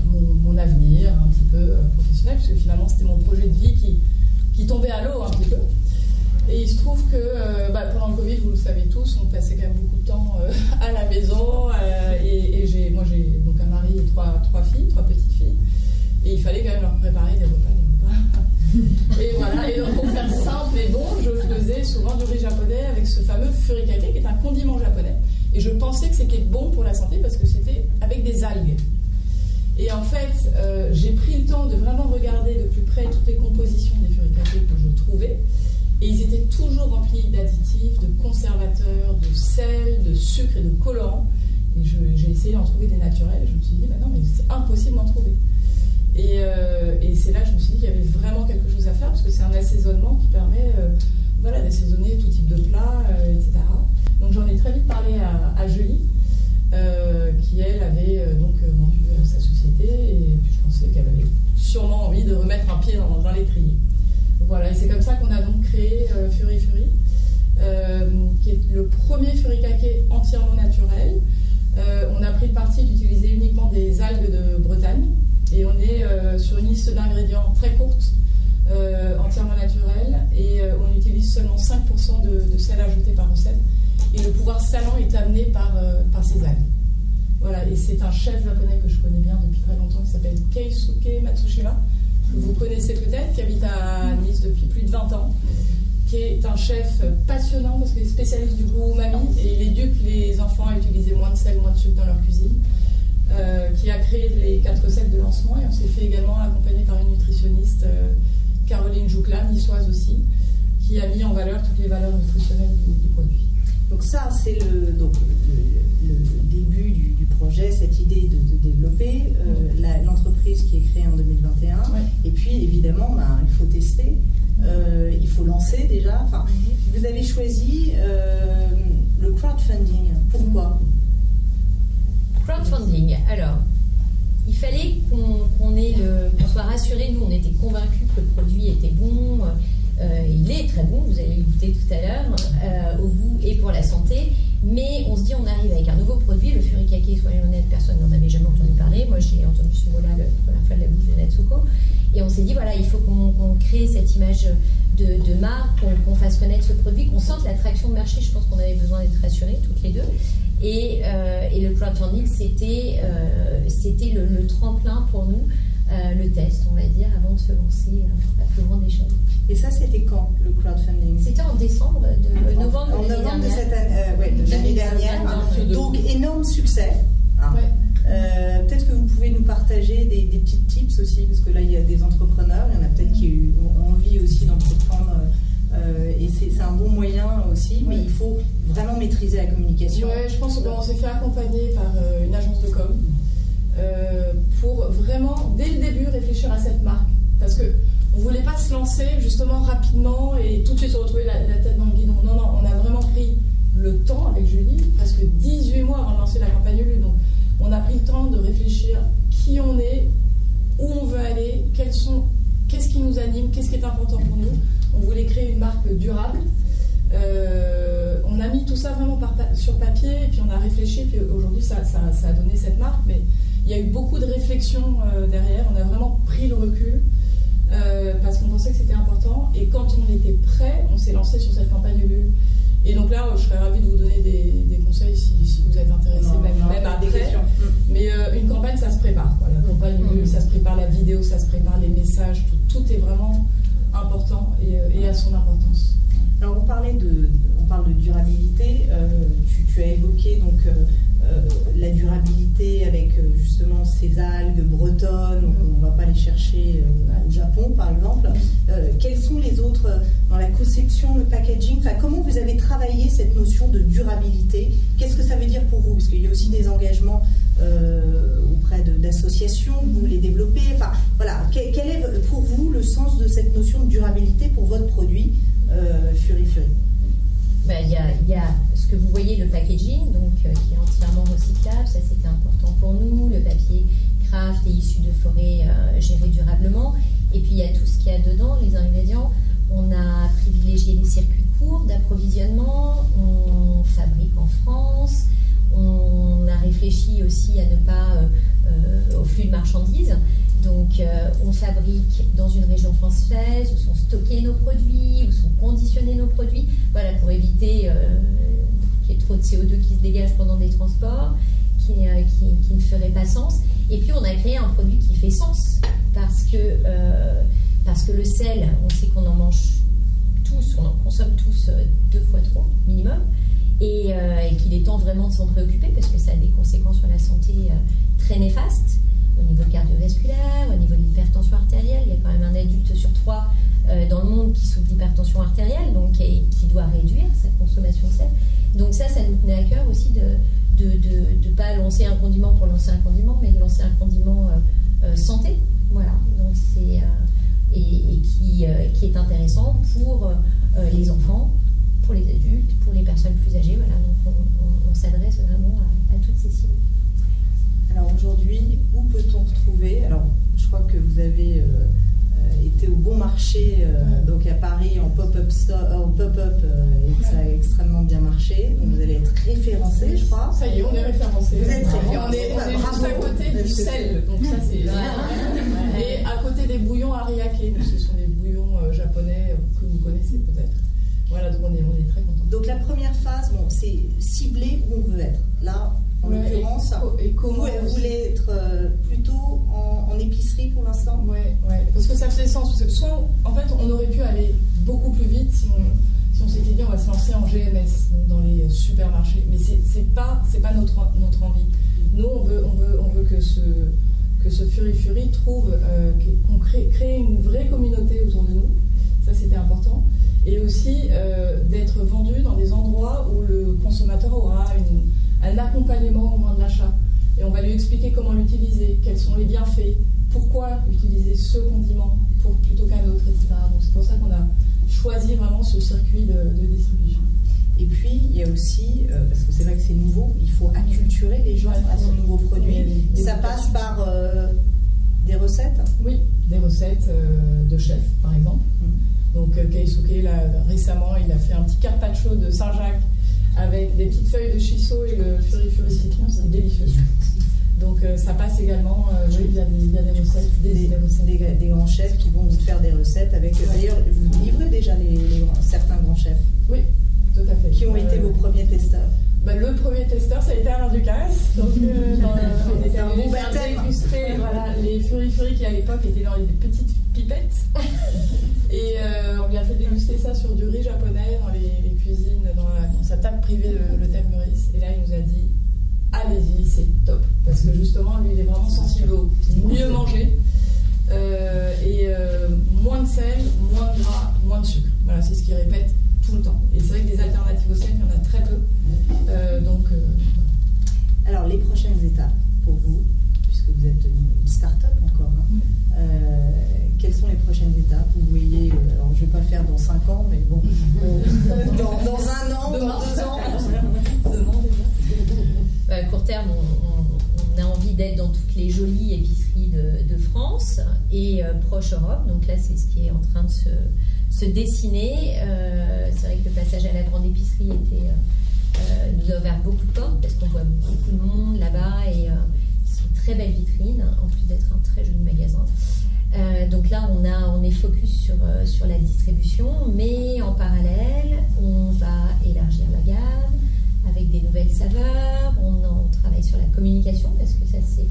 mon avenir un petit peu professionnel, puisque finalement c'était mon projet de vie qui tombait à l'eau un petit peu. Et il se trouve que pendant le Covid, vous le savez tous, on passait quand même beaucoup de temps à la maison, et j'ai donc un mari et trois petites filles, et il fallait quand même leur préparer des repas. Et voilà, et donc pour faire simple et bon, je faisais souvent du riz japonais avec ce fameux furikake qui est un condiment japonais, et je pensais que c'était bon pour la santé parce que c'était avec des algues. Et en fait, j'ai pris le temps de vraiment regarder de plus près toutes les compositions des furikake que je trouvais, et ils étaient toujours remplis d'additifs, de conservateurs, de sel, de sucre et de colorants. Et j'ai essayé d'en trouver des naturels, je me suis dit, non, mais c'est impossible d'en trouver. Et c'est là que je me suis dit qu'il y avait vraiment quelque chose à faire, parce que c'est un assaisonnement qui permet d'assaisonner tout type de plats, etc. Donc j'en ai très vite parlé à Julie, qui elle avait vendu sa société, et puis je pensais qu'elle avait sûrement envie de remettre un pied dans l'étrier. Voilà, et c'est comme ça qu'on a donc créé Fury, qui est le premier furikake entièrement naturel. On a pris le parti d'utiliser uniquement des algues de Bretagne, et on est sur une liste d'ingrédients très courte, entièrement naturelle, et on utilise seulement 5% de sel ajouté par recette, et le pouvoir salant est amené par ces algues. Voilà, et c'est un chef japonais que je connais bien depuis très longtemps qui s'appelle Keisuke Matsushima, que vous connaissez peut-être, qui habite à Nice depuis plus de 20 ans, qui est un chef passionnant parce qu'il est spécialiste du goût umami et il éduque les enfants à utiliser moins de sel, moins de sucre dans leur cuisine, qui a créé les 4 recettes de lancement, et on s'est fait également accompagner par une nutritionniste, Caroline Joucla, niçoise aussi, qui a mis en valeur toutes les valeurs nutritionnelles du produit. Donc ça, c'est le début du projet, cette idée de développer l'entreprise qui est créée en 2021. Ouais. Et puis, évidemment, il faut tester, il faut lancer déjà. Enfin, vous avez choisi le crowdfunding. Pourquoi ? Crowdfunding. Alors, il fallait qu'on soit rassurés. Nous, on était convaincus que le produit était bon. Il est très bon, vous allez le goûter tout à l'heure, au goût et pour la santé, mais on se dit on arrive avec un nouveau produit, le furikake, soyons honnêtes, personne n'en avait jamais entendu parler. Moi j'ai entendu ce mot-là la première fois de la bouche de Natsuko, et on s'est dit voilà, il faut qu'on crée cette image de marque, qu'on fasse connaître ce produit, qu'on sente l'attraction de marché. Je pense qu'on avait besoin d'être rassurés toutes les deux, et le crowdfunding c'était le tremplin pour nous, le test on va dire, avant de se lancer à plus grande échelle. Et ça, c'était quand, le crowdfunding ? C'était en décembre, novembre de l'année dernière. Donc, énorme succès. Ouais. Peut-être que vous pouvez nous partager des petits tips aussi, parce que là, il y a des entrepreneurs, il y en a peut-être qui ont envie aussi d'entreprendre, et c'est un bon moyen aussi, mais il faut vraiment maîtriser la communication. Oui, je pense qu'on s'est fait accompagner par une agence de com pour vraiment, dès le début, réfléchir à cette marque. Parce que on ne voulait pas se lancer justement rapidement et tout de suite se retrouver la tête dans le guidon. Non, on a vraiment pris le temps avec Julie, presque 18 mois avant de lancer la campagne Ulule. Donc on a pris le temps de réfléchir qui on est, où on veut aller, qu'est-ce qui nous anime, qu'est-ce qui est important pour nous. On voulait créer une marque durable, On a mis tout ça vraiment sur papier, et puis on a réfléchi, puis aujourd'hui ça a donné cette marque, mais il y a eu beaucoup de réflexions derrière. On a vraiment pris le recul parce qu'on pensait que c'était important, et quand on était prêt, on s'est lancé sur cette campagne Ulule. Et donc là, je serais ravie de vous donner des conseils si vous êtes intéressés, même après. Mais une campagne, ça se prépare, quoi. La campagne Ulule, ça se prépare, la vidéo, ça se prépare, les messages, tout est vraiment important et a son importance. Alors on parle de durabilité, tu as évoqué donc la durabilité avec justement ces algues bretonnes, donc on ne va pas les chercher au Japon par exemple. Quels sont les autres dans la conception, le packaging, enfin comment vous avez travaillé cette notion de durabilité? Qu'est-ce que ça veut dire pour vous? Parce qu'il y a aussi des engagements auprès d'associations, vous les développez, enfin voilà, quel est pour vous le sens de cette notion de durabilité pour votre produit Fury Fury? Il y a ce que vous voyez, le packaging, donc, qui est entièrement recyclable, ça c'était important pour nous. Le papier craft est issu de forêts gérées durablement. Et puis il y a tout ce qu'il y a dedans, les ingrédients. On a privilégié les circuits courts d'approvisionnement, on fabrique en France, on a réfléchi aussi à ne pas au flux de marchandises. Donc on fabrique dans une région française où sont stockés nos produits, où sont conditionnés nos produits, voilà, pour éviter qu'il y ait trop de CO2 qui se dégage pendant des transports, qui ne ferait pas sens. Et puis on a créé un produit qui fait sens, parce que le sel, on sait qu'on en mange tous, on en consomme tous 2 fois 3 minimum, et qu'il est temps vraiment de s'en préoccuper, parce que ça a des conséquences sur la santé très néfastes, au niveau cardiovasculaire, au niveau de l'hypertension artérielle. Il y a quand même un adulte sur 3 dans le monde qui souffre d'hypertension artérielle, donc et qui doit réduire sa consommation de sel. Donc ça nous tenait à cœur aussi de ne pas lancer un condiment pour lancer un condiment, mais de lancer un condiment santé, voilà. Donc c'est qui est intéressant pour les enfants, pour les adultes, pour les personnes plus âgées, voilà. Donc on s'adresse vraiment à toutes ces cibles. Alors aujourd'hui, où peut-on retrouver? Alors, je crois que vous avez été au Bon Marché, donc à Paris, en pop-up et ça a extrêmement bien marché. Donc vous allez être référencé, je crois. Ça y est, on est référencé. Vous êtes référencé. On est juste à côté du sel, donc ça c'est. Et à côté des bouillons ariake, donc ce sont des bouillons japonais que vous connaissez peut-être. Voilà, donc on est très contents. Donc la première phase, c'est cibler où on veut être. Là, en l'occurrence, vous voulez être plutôt en épicerie pour l'instant? Ouais, parce que ça faisait sens. Parce que soit, en fait, on aurait pu aller beaucoup plus vite si on s'était dit on va se lancer en GMS, donc dans les supermarchés. Mais c'est pas notre envie. Nous, on veut que ce Fury trouve, qu'on crée une vraie communauté autour de nous. Ça, c'était important. Et aussi d'être vendu dans des endroits où le consommateur aura un accompagnement au moment de l'achat. Et on va lui expliquer comment l'utiliser, quels sont les bienfaits, pourquoi utiliser ce condiment plutôt qu'un autre, etc. Donc c'est pour ça qu'on a choisi vraiment ce circuit de distribution. Et puis, il y a aussi, parce que c'est vrai que c'est nouveau, il faut acculturer les gens à ce nouveau produit. Ça passe par des recettes? Oui, des recettes de chef, par exemple. Donc Keisuke, récemment, il a fait un petit carpaccio de Saint-Jacques avec des petites feuilles de shiso et le Fury citron, c'est délicieux. Donc ça passe également il y a des recettes, des grands chefs qui vont vous faire des recettes avec. D'ailleurs, vous livrez déjà certains grands chefs. Oui, tout à fait. Qui ont été vos premiers testeurs? Le premier testeur, ça a été Alain Ducasse. Donc, on était un bon baptême. Voilà, les Fury qui à l'époque étaient dans les petites pipettes. Et on lui a fait déguster ça sur du riz japonais dans les cuisines, dans sa table privée de l'hôtel Meurice. Et là, il nous a dit allez-y, c'est top. Parce que justement, lui, il est vraiment sensible au mieux manger. Moins de sel, moins de gras, moins de sucre. Voilà, c'est ce qu'il répète tout le temps. Et c'est vrai que des alternatives au sel, il y en a très peu. Alors, les prochaines étapes pour vous, puisque vous êtes une start-up encore, quelles sont les prochaines étapes? Vous voyez, alors je ne vais pas faire dans 5 ans, mais bon, dans 1 an, Demain. dans 2 ans. À court terme, on a envie d'être dans toutes les jolies épiceries de France et proche Europe. Donc là, c'est ce qui est en train de se dessiner. C'est vrai que le passage à la grande épicerie nous a ouvert beaucoup de portes parce qu'on voit beaucoup de monde là-bas et c'est une très belle vitrine, en plus d'être un très joli magasin. Donc là, on est focus sur la distribution, mais en parallèle, on va élargir la gamme avec des nouvelles saveurs. On travaille sur la communication parce que ça, c'est,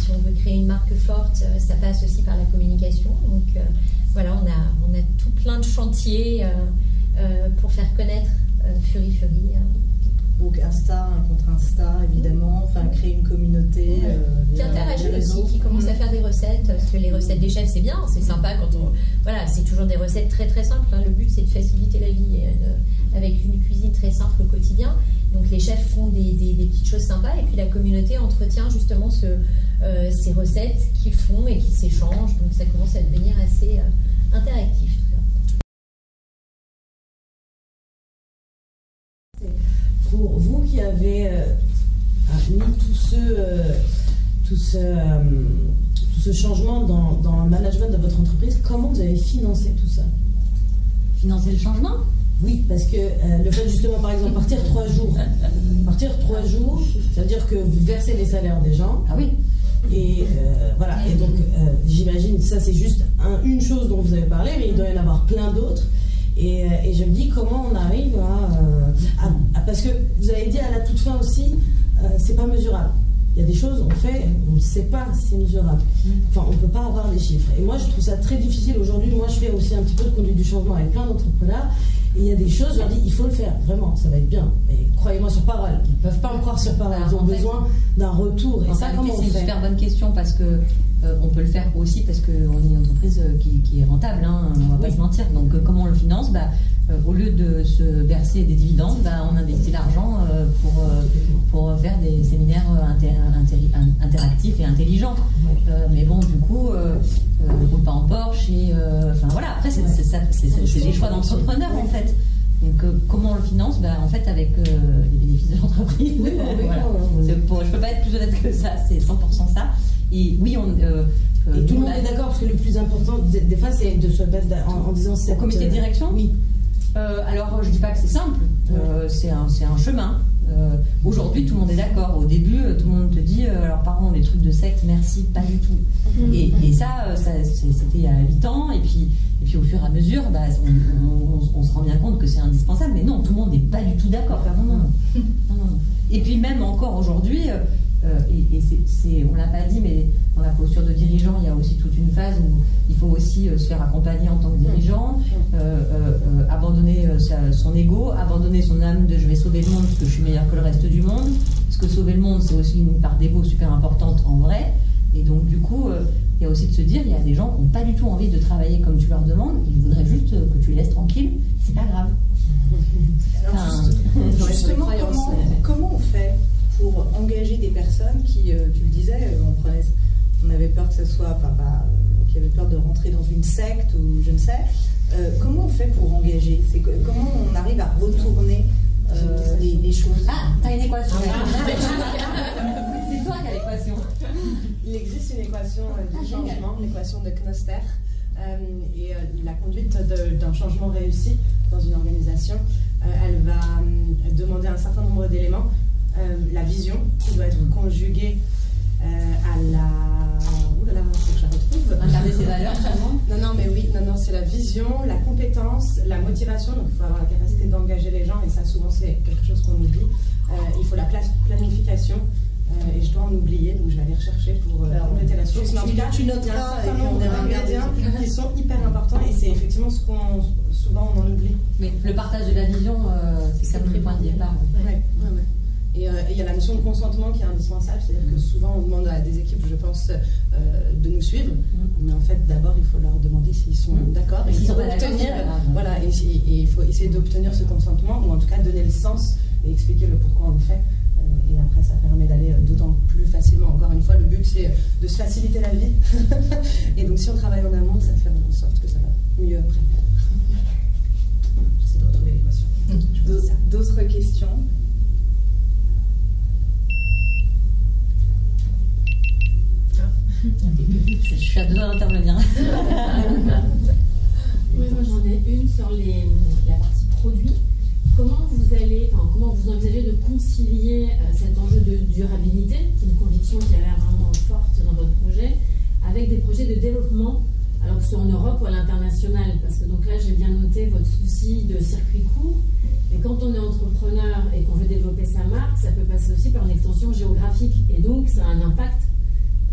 si on veut créer une marque forte, ça passe aussi par la communication. Donc voilà, on a tout plein de chantiers pour faire connaître Fury Fury. Donc Insta, un compte Insta évidemment, enfin créer une communauté. Qui interagit aussi, qui commence à faire des recettes, parce que les recettes des chefs c'est bien, c'est sympa quand on. Voilà, c'est toujours des recettes très très simples. Hein. Le but c'est de faciliter la vie avec une cuisine très simple au quotidien. Donc les chefs font des petites choses sympas et puis la communauté entretient justement ces recettes qu'ils font et qui s'échangent. Donc ça commence à devenir assez interactif. Pour vous qui avez mis tout ce changement dans le management de votre entreprise, comment vous avez financé tout ça? Financer le changement? Oui, parce que le fait justement, par exemple, partir 3 jours, ça veut dire que vous versez les salaires des gens. Ah oui. Et voilà. Et donc, j'imagine, ça c'est juste une chose dont vous avez parlé, mais il doit y en avoir plein d'autres. Et je me dis comment on arrive à parce que vous avez dit à la toute fin aussi, c'est pas mesurable. Il y a des choses, on fait, on ne sait pas si c'est mesurable. Enfin, on ne peut pas avoir des chiffres. Et moi, je trouve ça très difficile aujourd'hui. Moi, je fais aussi un petit peu de conduite du changement avec plein d'entrepreneurs. Et il y a des choses, je leur dis, il faut le faire, vraiment, ça va être bien. Et croyez-moi sur parole, ils ne peuvent pas me croire sur parole. Ils ont besoin d'un retour. Et ça, comment on fait? C'est une super bonne question parce que on peut le faire aussi parce qu'on est une entreprise qui est rentable, hein, on ne va pas se mentir. Donc, comment on le finance? Au lieu de se verser des dividendes, on investit l'argent pour faire des séminaires interactifs et intelligents. Mais bon, du coup, on ne roule pas en Porsche. Enfin voilà, après, c'est des choix d'entrepreneurs en fait. Donc, comment on le finance? En fait, avec les bénéfices de l'entreprise. Voilà. Je ne peux pas être plus honnête que ça, c'est 100% ça. Et oui, et tout le monde est d'accord, parce que le plus important, des fois, c'est de se mettre en disant... Au comité de direction? Oui. Alors, je ne dis pas que c'est simple, c'est un chemin. Aujourd'hui, tout le monde est d'accord. Au début, tout le monde te dit alors, pardon, les trucs de secte, merci, pas du tout. Et ça c'était il y a 8 ans. Et puis, au fur et à mesure, on se rend bien compte que c'est indispensable. Mais non, tout le monde n'est pas du tout d'accord. Non. Et puis, même encore aujourd'hui, on ne l'a pas dit, mais dans la posture de dirigeant, il y a aussi toute une phase où il faut aussi se faire accompagner en tant que dirigeant, abandonner son ego, abandonner son âme de je vais sauver le monde parce que je suis meilleur que le reste du monde, parce que sauver le monde c'est aussi une part d'ego super importante en vrai. Et donc du coup, il y a aussi de se dire, il y a des gens qui n'ont pas du tout envie de travailler comme tu leur demandes, ils voudraient juste que tu les laisses tranquilles, c'est pas grave. Justement, comment on fait pour engager des personnes qui, tu le disais, on avait peur que ce soit, qui avaient peur de rentrer dans une secte ou je ne sais. Comment on fait pour engager? Comment on arrive à retourner les choses? Ah, t'as une équation. C'est toi qui as l'équation. Il existe une équation du changement, l'équation de Knoster. Et la conduite d'un changement réussi dans une organisation, elle va demander un certain nombre d'éléments. La vision qui doit être conjuguée à la... Ouh là là, faut que je la retrouve. Incarner ses valeurs, sûrement. Non, c'est la vision, la compétence, la motivation. Donc il faut avoir la capacité d'engager les gens, et ça souvent c'est quelque chose qu'on oublie. Il faut la planification, et je dois en oublier, donc je vais aller rechercher pour compléter la source. Mais en tout cas, il y a un certain nombre d'ingrédients qui sont hyper importants, et c'est effectivement ce qu'on souvent on en oublie. Mais le partage de la vision, c'est comme le point de départ. Ouais. Et il y a la notion de consentement qui est indispensable, c'est-à-dire que souvent on demande à des équipes, je pense, de nous suivre, mais en fait d'abord il faut leur demander s'ils sont d'accord, et il faut essayer d'obtenir ce consentement, ou en tout cas donner le sens et expliquer le pourquoi on le fait, et après ça permet d'aller d'autant plus facilement. Encore une fois, le but c'est de se faciliter la vie, et donc si on travaille en amont, ça fait en sorte que ça va mieux après. J'essaie de retrouver l'équation. D'autres questions? suis à deux doigts d'intervenir. Oui, moi j'en ai une sur la partie produit. Comment vous envisagez de concilier cet enjeu de durabilité, qui est une conviction qui a l'air vraiment forte dans votre projet, avec des projets de développement, alors que ce soit en Europe ou à l'international? Parce que donc là, j'ai bien noté votre souci de circuit court. Mais quand on est entrepreneur et qu'on veut développer sa marque, ça peut passer aussi par une extension géographique. Et donc, ça a un impact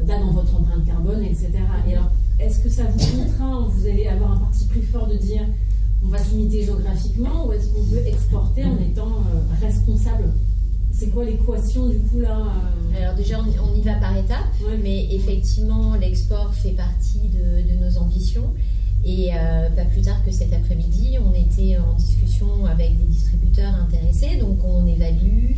là dans votre empreinte carbone, etc. Et alors, est-ce que ça vous contraint, vous allez avoir un parti pris fort de dire on va se limiter géographiquement, ou est-ce qu'on veut exporter en étant responsable? C'est quoi l'équation du coup là Alors déjà, on y va par étapes, mais effectivement, l'export fait partie de nos ambitions. Et pas plus tard que cet après-midi, on était en discussion avec des distributeurs intéressés, donc on évalue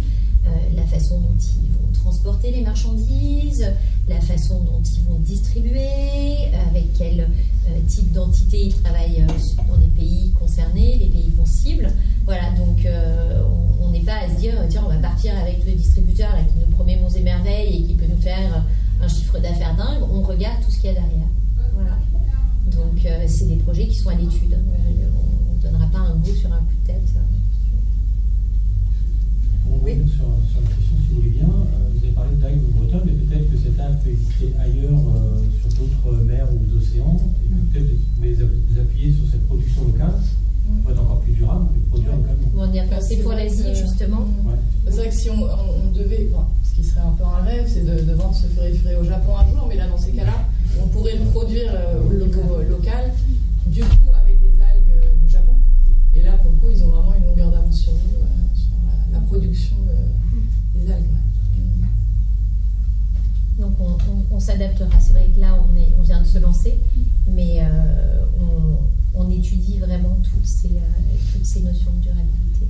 la façon dont ils vont transporter les marchandises, la façon dont ils vont distribuer, avec quel type d'entité ils travaillent dans les pays concernés, les pays qu'on cible. Voilà, donc on n'est pas à se dire, tiens, on va partir avec le distributeur là, qui nous promet monts et merveilles et qui peut nous faire un chiffre d'affaires dingue. On regarde tout ce qu'il y a derrière. Voilà. Donc c'est des projets qui sont à l'étude. On ne donnera pas un go sur un coup de tête. Pour revenir sur la question, si vous voulez bien, vous avez parlé d'algues bretonnes, mais peut-être que cette algue peut exister ailleurs, sur d'autres mers ou océans, et peut-être vous appuyer sur cette production locale pour être encore plus durable et produire localement. On y a pensé pour l'Asie, justement. Ouais. C'est vrai que si on devait, ce qui serait un peu un rêve, c'est de vendre ce furifré au Japon un jour, mais là, dans ces cas-là, on pourrait le produire au niveau local, du coup, avec des algues du Japon. Et là, pour le coup, ils ont vraiment une longueur d'avance sur nous, sur la production des algues. Ouais. Donc on s'adaptera. C'est vrai que là, on vient de se lancer, mais on étudie vraiment toutes ces notions de durabilité.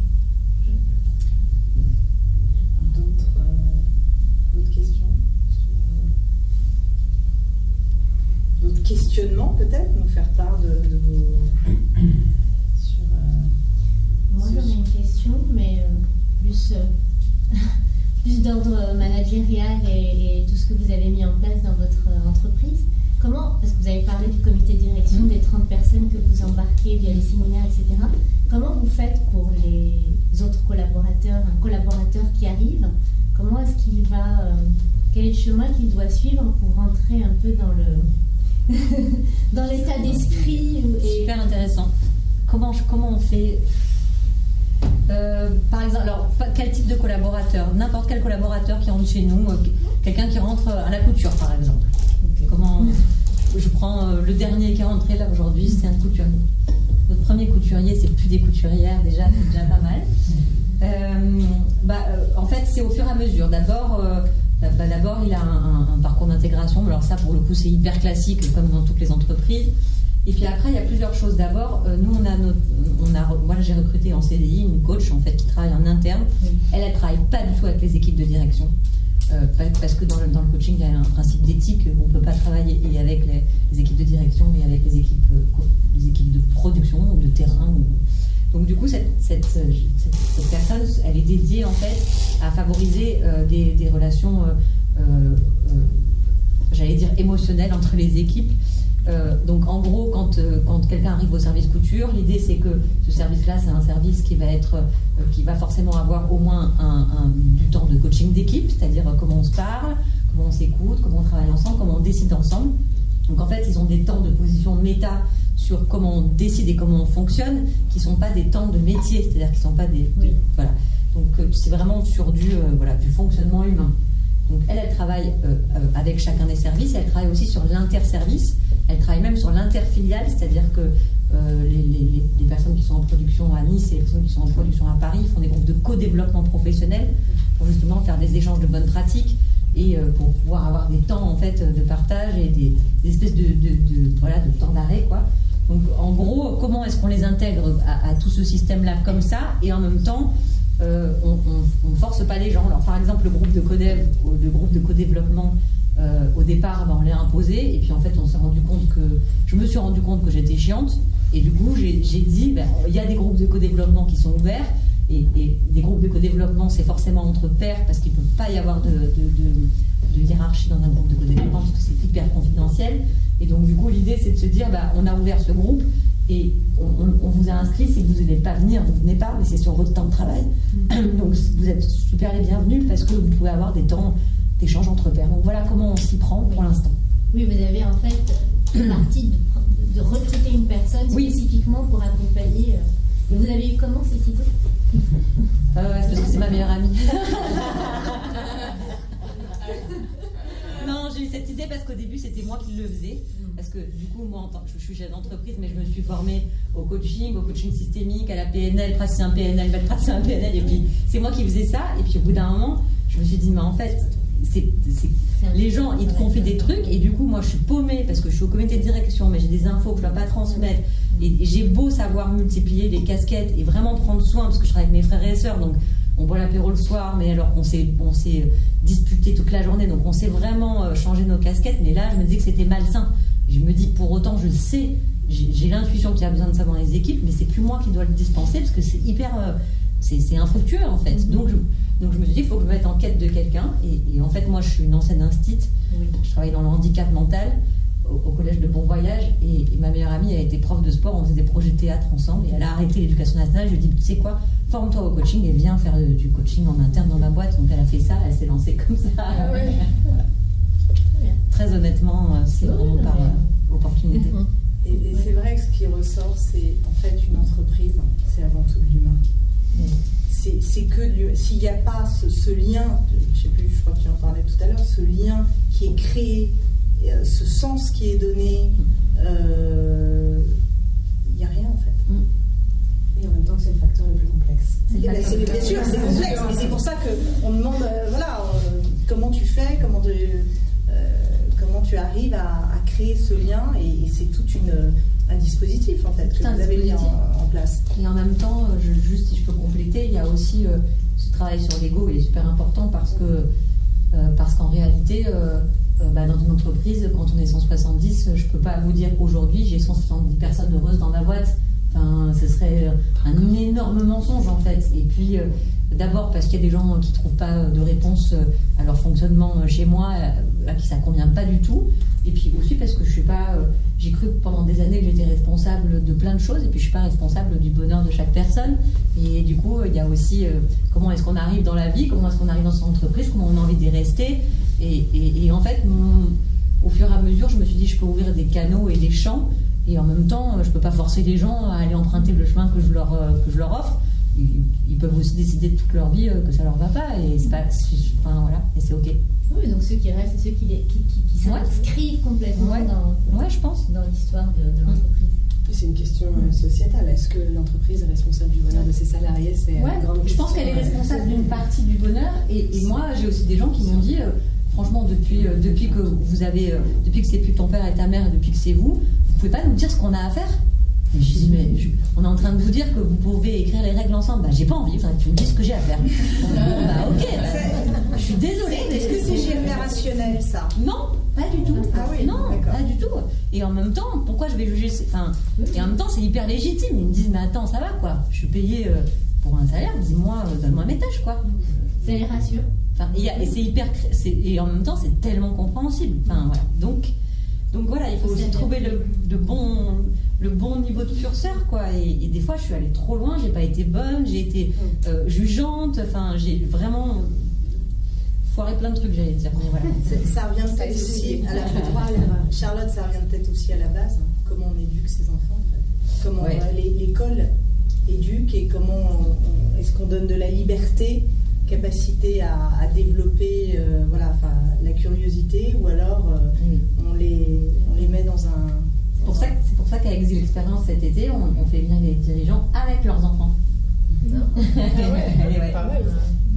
D'autres questions? D'autres questionnements peut-être? Nous faire part de vos... Moi j'en ai une question, mais plus d'ordre managérial et tout ce que vous avez mis en place dans votre entreprise. Comment, parce que vous avez parlé du comité de direction, des 30 personnes que vous embarquez via les séminaires, etc. Comment vous faites pour les autres collaborateurs, un collaborateur qui arrive, comment est-ce qu'il va, quel est le chemin qu'il doit suivre pour rentrer un peu dans l'état d'esprit Super intéressant. Comment on fait par exemple, alors quel type de collaborateur? N'importe quel collaborateur qui rentre chez nous, quelqu'un qui rentre à la couture par exemple. Comment je prends le dernier qui est rentré là aujourd'hui, c'est un couturier. Notre premier couturier, c'est plus des couturières déjà, c'est déjà pas mal. En fait, c'est au fur et à mesure. D'abord, il a un parcours d'intégration. Alors ça, pour le coup, c'est hyper classique, comme dans toutes les entreprises. Et puis après, il y a plusieurs choses. D'abord, nous, moi, j'ai recruté en CDI une coach en fait qui travaille en interne. Elle travaille pas du tout avec les équipes de direction. Parce que dans le coaching, il y a un principe d'éthique. On ne peut pas travailler et avec les équipes de direction et avec les équipes de production ou de terrain. Donc du coup, cette personne, elle est dédiée en fait à favoriser des relations, j'allais dire émotionnelles entre les équipes. Donc en gros, quand quelqu'un arrive au service couture, l'idée c'est que ce service-là, c'est un service qui va forcément avoir au moins du temps de coaching d'équipe, c'est-à-dire comment on se parle, comment on s'écoute, comment on travaille ensemble, comment on décide ensemble. Donc en fait, ils ont des temps de position méta sur comment on décide et comment on fonctionne, qui ne sont pas des temps de métier, c'est-à-dire qui ne sont pas voilà. Donc c'est vraiment sur du fonctionnement humain. Donc elle travaille avec chacun des services, elle travaille aussi sur l'interservice, elle travaille même sur l'interfiliale, c'est-à-dire que les personnes qui sont en production à Nice et les personnes qui sont en production à Paris font des groupes de co-développement professionnel pour justement faire des échanges de bonnes pratiques et pour pouvoir avoir des temps en fait de partage et des espèces de temps d'arrêt quoi. Donc en gros, comment est-ce qu'on les intègre à tout ce système-là comme ça et en même temps on ne force pas les gens. Alors par exemple le groupe de codev, le groupe de co-développement au départ on l'a imposé et puis en fait je me suis rendu compte que j'étais chiante et du coup j'ai dit il y a des groupes de co-développement qui sont ouverts et des groupes de co-développement c'est forcément entre pairs parce qu'il ne peut pas y avoir hiérarchie dans un groupe de co-développement parce que c'est hyper confidentiel. Et donc du coup l'idée c'est de se dire on a ouvert ce groupe et on vous a inscrit. Si vous n'allez pas venir, vous venez pas, mais c'est sur votre temps de travail. Donc vous êtes super les bienvenus parce que vous pouvez avoir des temps d'échange entre pairs. Donc voilà comment on s'y prend pour l'instant. Oui, vous avez en fait une partie de recruter une personne spécifiquement pour accompagner. Et vous avez eu comment cette idée? C'est parce que c'est ma meilleure amie. Non, j'ai eu cette idée parce qu'au début c'était moi qui le faisais. Parce que du coup, moi, je suis chef d'entreprise, mais je me suis formée au coaching systémique, à la PNL, praticien PNL, praticien PNL, et puis c'est moi qui faisais ça. Et puis au bout d'un moment, je me suis dit, mais en fait, les gens, ils te confient des trucs, et du coup, moi, je suis paumée parce que je suis au comité de direction, mais j'ai des infos que je ne dois pas transmettre. Et j'ai beau savoir multiplier les casquettes et vraiment prendre soin, parce que je travaille avec mes frères et sœurs, donc on boit l'apéro le soir, mais alors qu'on s'est disputé toute la journée, donc on s'est vraiment changé nos casquettes. Mais là, je me dis que c'était malsain. Je me dis, pour autant, je sais, j'ai l'intuition qu'il y a besoin de ça dans les équipes, mais c'est plus moi qui dois le dispenser parce que c'est hyper, c'est infructueux en fait. Donc je me suis dit, il faut que je me mette en quête de quelqu'un. Et en fait, moi, je suis une ancienne instite. Je travaille dans le handicap mental au collège de Bon Voyage. Et ma meilleure amie a été prof de sport. On faisait des projets de théâtre ensemble. Et elle a arrêté l'éducation nationale. Je lui ai dit, tu sais quoi, forme-toi au coaching et viens faire du coaching en interne dans ma boîte. Donc elle a fait ça. Elle s'est lancée comme ça. Voilà. Très honnêtement, c'est vraiment par opportunité. Et c'est vrai que ce qui ressort, c'est en fait une entreprise, c'est avant tout de l'humain. C'est que s'il n'y a pas ce lien, je sais plus, je crois que tu en parlais tout à l'heure, ce lien qui est créé, ce sens qui est donné, il n'y a rien en fait. Et en même temps, c'est le facteur le plus complexe. Bien sûr, c'est complexe, mais c'est pour ça qu'on demande, comment tu fais, comment tu arrives à créer ce lien, et c'est tout un dispositif en fait que vous avez mis en place. Et en même temps, juste si je peux compléter, il y a aussi ce travail sur l'ego, il est super important parce qu'en réalité, dans une entreprise, quand on est 170, je peux pas vous dire aujourd'hui j'ai 170 personnes heureuses dans ma boîte. Enfin, ce serait un énorme mensonge en fait. Et puis d'abord parce qu'il y a des gens qui ne trouvent pas de réponse à leur fonctionnement chez moi, à qui ça ne convient pas du tout. Et puis aussi parce que je suis pas, j'ai cru pendant des années que j'étais responsable de plein de choses, et puis je ne suis pas responsable du bonheur de chaque personne. Et du coup, il y a aussi comment est-ce qu'on arrive dans la vie, comment est-ce qu'on arrive dans son entreprise, comment on a envie d'y rester. Et en fait, au fur et à mesure, je me suis dit, je peux ouvrir des canaux et des champs, et en même temps, je ne peux pas forcer les gens à aller emprunter le chemin que je leur offre. Ils peuvent aussi décider de toute leur vie que ça leur va pas, et c'est pas, voilà, et c'est ok. Oui, donc ceux qui restent, c'est ceux qui s'inscrivent complètement je pense, dans l'histoire de l'entreprise. C'est une question sociétale. Est-ce que l'entreprise est responsable du bonheur de ses salariés? Je pense qu'elle est responsable d'une partie du bonheur, et moi j'ai aussi des gens qui m'ont dit franchement, depuis que c'est plus ton père et ta mère, et depuis que c'est vous pouvez pas nous dire ce qu'on a à faire? Je dis, mais on est en train de vous dire que vous pouvez écrire les règles ensemble. J'ai pas envie, tu me dis ce que j'ai à faire. Ok, je suis désolée. Est-ce que c'est générationnel ça? Non, pas du tout. Ah oui, non, pas du tout. Et en même temps, pourquoi je vais juger et en même temps, c'est hyper légitime. Ils me disent, mais attends, ça va quoi? Je suis payée pour un salaire, dis-moi, donne-moi mes tâches quoi. Ça les rassure. Et c'est hyper. Et en même temps, c'est tellement compréhensible. Voilà. Donc voilà, il faut aussi trouver le bon niveau de curseur, quoi. Et des fois, je suis allée trop loin, j'ai pas été bonne, j'ai été jugeante, j'ai vraiment foiré plein de trucs, j'allais dire. Mais voilà. Ça revient peut-être aussi à la Charlotte, ça revient peut-être aussi à la base, comment on éduque ses enfants, en fait. Comment l'école éduque, et comment est-ce qu'on donne de la liberté, capacité à développer la curiosité, ou alors on les met dans un... C'est pour ça qu'avec l'expérience cet été, on fait venir les dirigeants avec leurs enfants.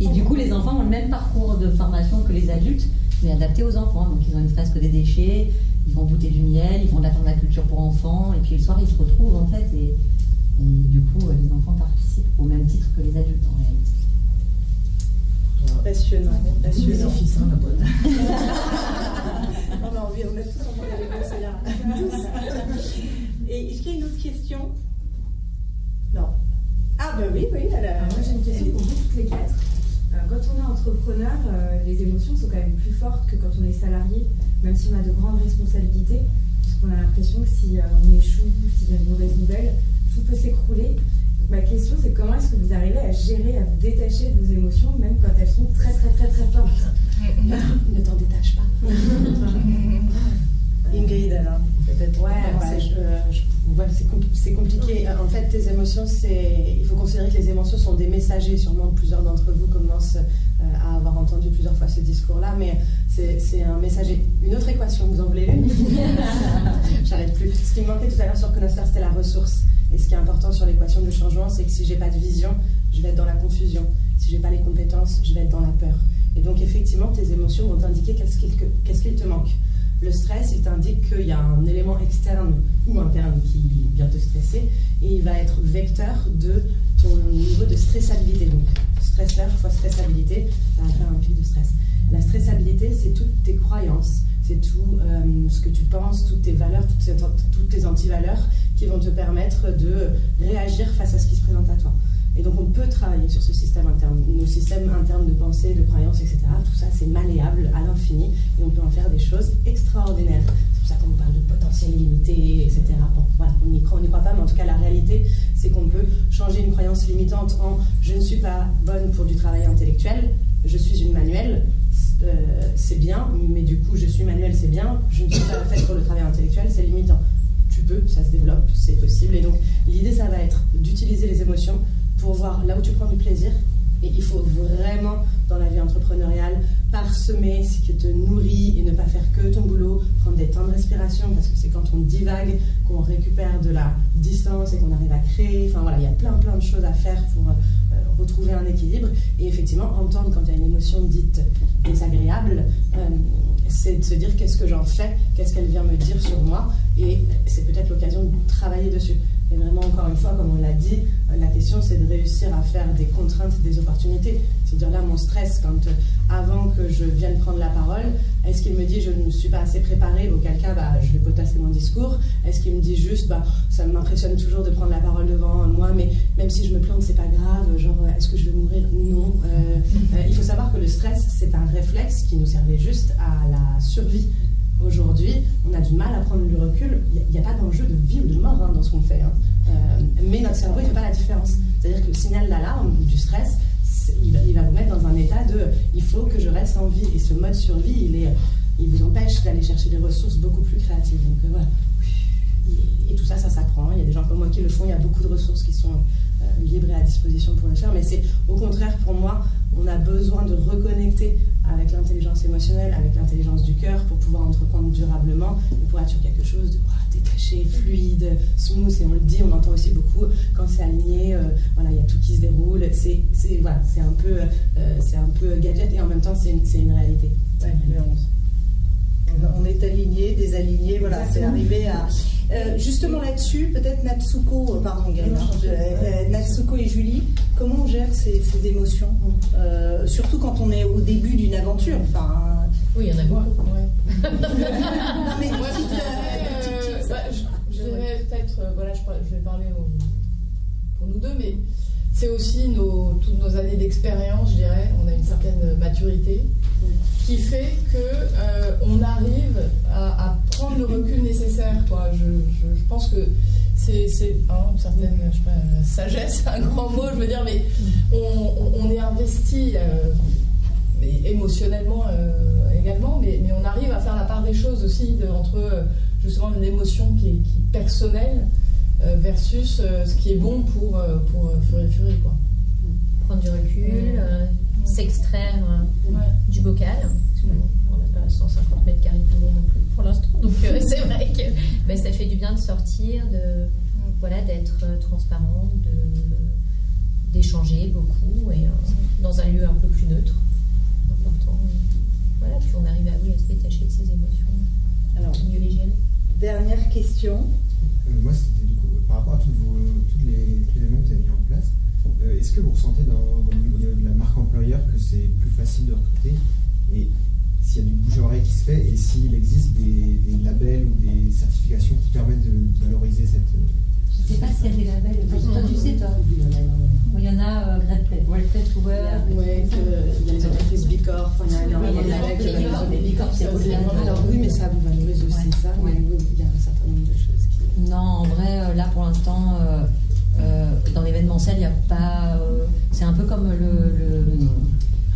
Et du coup, les enfants ont le même parcours de formation que les adultes, mais adapté aux enfants. Donc ils ont une fresque des déchets, ils vont goûter du miel, ils vont de la permaculture pour enfants, et puis le soir ils se retrouvent en fait, et du coup les enfants participent au même titre que les adultes en réalité. Passionnant. Les offices, la bonne. On a envie, on a tous envie d'aller bosser là. Et est-ce qu'il y a une autre question? Non. Ah bah oui. Moi j'ai une question pour vous toutes les quatre. Quand on est entrepreneur, les émotions sont quand même plus fortes que quand on est salarié, même si on a de grandes responsabilités, parce qu'on a l'impression que si on échoue, s'il y a de mauvaises nouvelles, tout peut s'écrouler. Donc, ma question, c'est comment est-ce que vous arrivez à gérer, à vous détacher de vos émotions, même quand elles sont très très très très fortes? Ne t'en détache pas. Ingrid, alors, peut-être. Ouais, c'est compliqué. En fait, tes émotions, il faut considérer que les émotions sont des messagers. Sûrement plusieurs d'entre vous commencent à avoir entendu plusieurs fois ce discours-là, mais c'est un messager. Une autre équation, vous en voulez une? J'arrête plus. Ce qui me manquait tout à l'heure sur Conosphere, c'était la ressource. Et ce qui est important sur l'équation du changement, c'est que si j'ai pas de vision, je vais être dans la confusion. Si j'ai pas les compétences, je vais être dans la peur. Et donc, effectivement, tes émotions vont t'indiquer qu'est-ce qu'il te manque. Le stress, il t'indique qu'il y a un élément externe ou interne qui vient te stresser et il va être vecteur de ton niveau de stressabilité. Donc, stresseur fois stressabilité, ça va faire un pic de stress. La stressabilité, c'est toutes tes croyances, c'est tout ce que tu penses, toutes tes valeurs, toutes tes antivaleurs qui vont te permettre de réagir face à ce qui se présente à toi. Et donc on peut travailler sur ce système interne, nos systèmes internes de pensée, de croyances, etc. Tout ça, c'est malléable à l'infini et on peut en faire des choses extraordinaires. C'est pour ça qu'on parle de potentiel illimité, etc. Bon, voilà, on n'y croit pas, mais en tout cas la réalité, c'est qu'on peut changer une croyance limitante en « je ne suis pas bonne pour du travail intellectuel, je suis une manuelle ». C'est bien, mais du coup, je suis manuelle, c'est bien, je ne suis pas faite pour le travail intellectuel, c'est limitant. Tu peux, ça se développe, c'est possible. Et donc, l'idée, ça va être d'utiliser les émotions pour voir là où tu prends du plaisir. Et il faut vraiment, dans la vie entrepreneuriale, parsemer ce qui te nourrit et ne pas faire que ton boulot, prendre des temps de respiration, parce que c'est quand on divague qu'on récupère de la distance et qu'on arrive à créer. Enfin voilà, il y a plein de choses à faire pour retrouver un équilibre. Et effectivement, entendre quand il y a une émotion dite désagréable, c'est de se dire qu'est-ce que j'en fais, qu'est-ce qu'elle vient me dire sur moi, et c'est peut-être l'occasion de travailler dessus. Et vraiment, encore une fois, comme on l'a dit, la question, c'est de réussir à faire des contraintes, des opportunités. C'est-à-dire là, mon stress, avant que je vienne prendre la parole, est-ce qu'il me dit je ne suis pas assez préparée, auquel cas je vais potasser mon discours? Est-ce qu'il me dit juste ça m'impressionne toujours de prendre la parole devant moi, mais même si je me plante, c'est pas grave, genre est-ce que je vais mourir? Non. Il faut savoir que le stress, c'est un réflexe qui nous servait juste à la survie. Aujourd'hui, on a du mal à prendre du recul. Il n'y a pas d'enjeu de vie ou de mort dans ce qu'on fait. Mais notre cerveau, il ne fait pas la différence. C'est-à-dire que le signal d'alarme du stress, il va vous mettre dans un état de « il faut que je reste en vie ». Et ce mode survie, il vous empêche d'aller chercher des ressources beaucoup plus créatives. Donc voilà. Et tout ça, ça s'apprend. Il y a des gens comme moi qui le font. Il y a beaucoup de ressources qui sont libres et à disposition pour le faire. Mais c'est au contraire, pour moi, on a besoin de reconnecter avec l'intelligence émotionnelle, avec l'intelligence du cœur pour pouvoir entreprendre durablement et pour être sur quelque chose de détaché, fluide, smooth. Et on le dit, on entend aussi beaucoup quand c'est aligné, il y a tout qui se déroule. C'est un peu gadget et en même temps, c'est une réalité. Ouais, mais on est aligné, désaligné, voilà, c'est arrivé à... justement là-dessus, peut-être Natsuko, Natsuko et Julie, comment on gère ces émotions, surtout quand on est au début d'une aventure, Oui, il y en a beaucoup. Ouais. Non, mais je dirais peut-être, je vais parler pour nous deux, mais c'est aussi toutes nos années d'expérience, je dirais. On a une certaine maturité qui fait qu'on arrive à prendre le recul nécessaire. Je pense que c'est une certaine sagesse, un grand mot, je veux dire, mais on est investi émotionnellement également, mais on arrive à faire la part des choses aussi entre justement l'émotion qui est personnelle versus ce qui est bon pour Fury, quoi. Prendre du recul, s'extraire du bocal. On n'a pas 150 mètres carrés de l'eau non plus pour l'instant, donc c'est vrai que ça fait du bien de sortir, d'être transparent, d'échanger beaucoup et dans un lieu un peu plus neutre, important. Puis on arrive à se détacher de ses émotions, mieux les gérer. Dernière question. Moi, c'était du coup, par rapport à tous les éléments que vous avez mis en place, est-ce que vous ressentez au niveau de la marque employeur que c'est plus facile de recruter, et s'il y a du bouche-à-oreille qui se fait, et s'il existe des labels ou des certifications qui permettent de valoriser cette... Je ne sais pas s'il y a des labels. Toi, tu sais, toi. Il y en a Great Place to Work. Il y a les entreprises Alors oui, mais ça vous valorise aussi ça, mais il y a un certain nombre de choses qui... Non, en vrai, là pour l'instant, dans l'événementiel, il n'y a pas... c'est un peu comme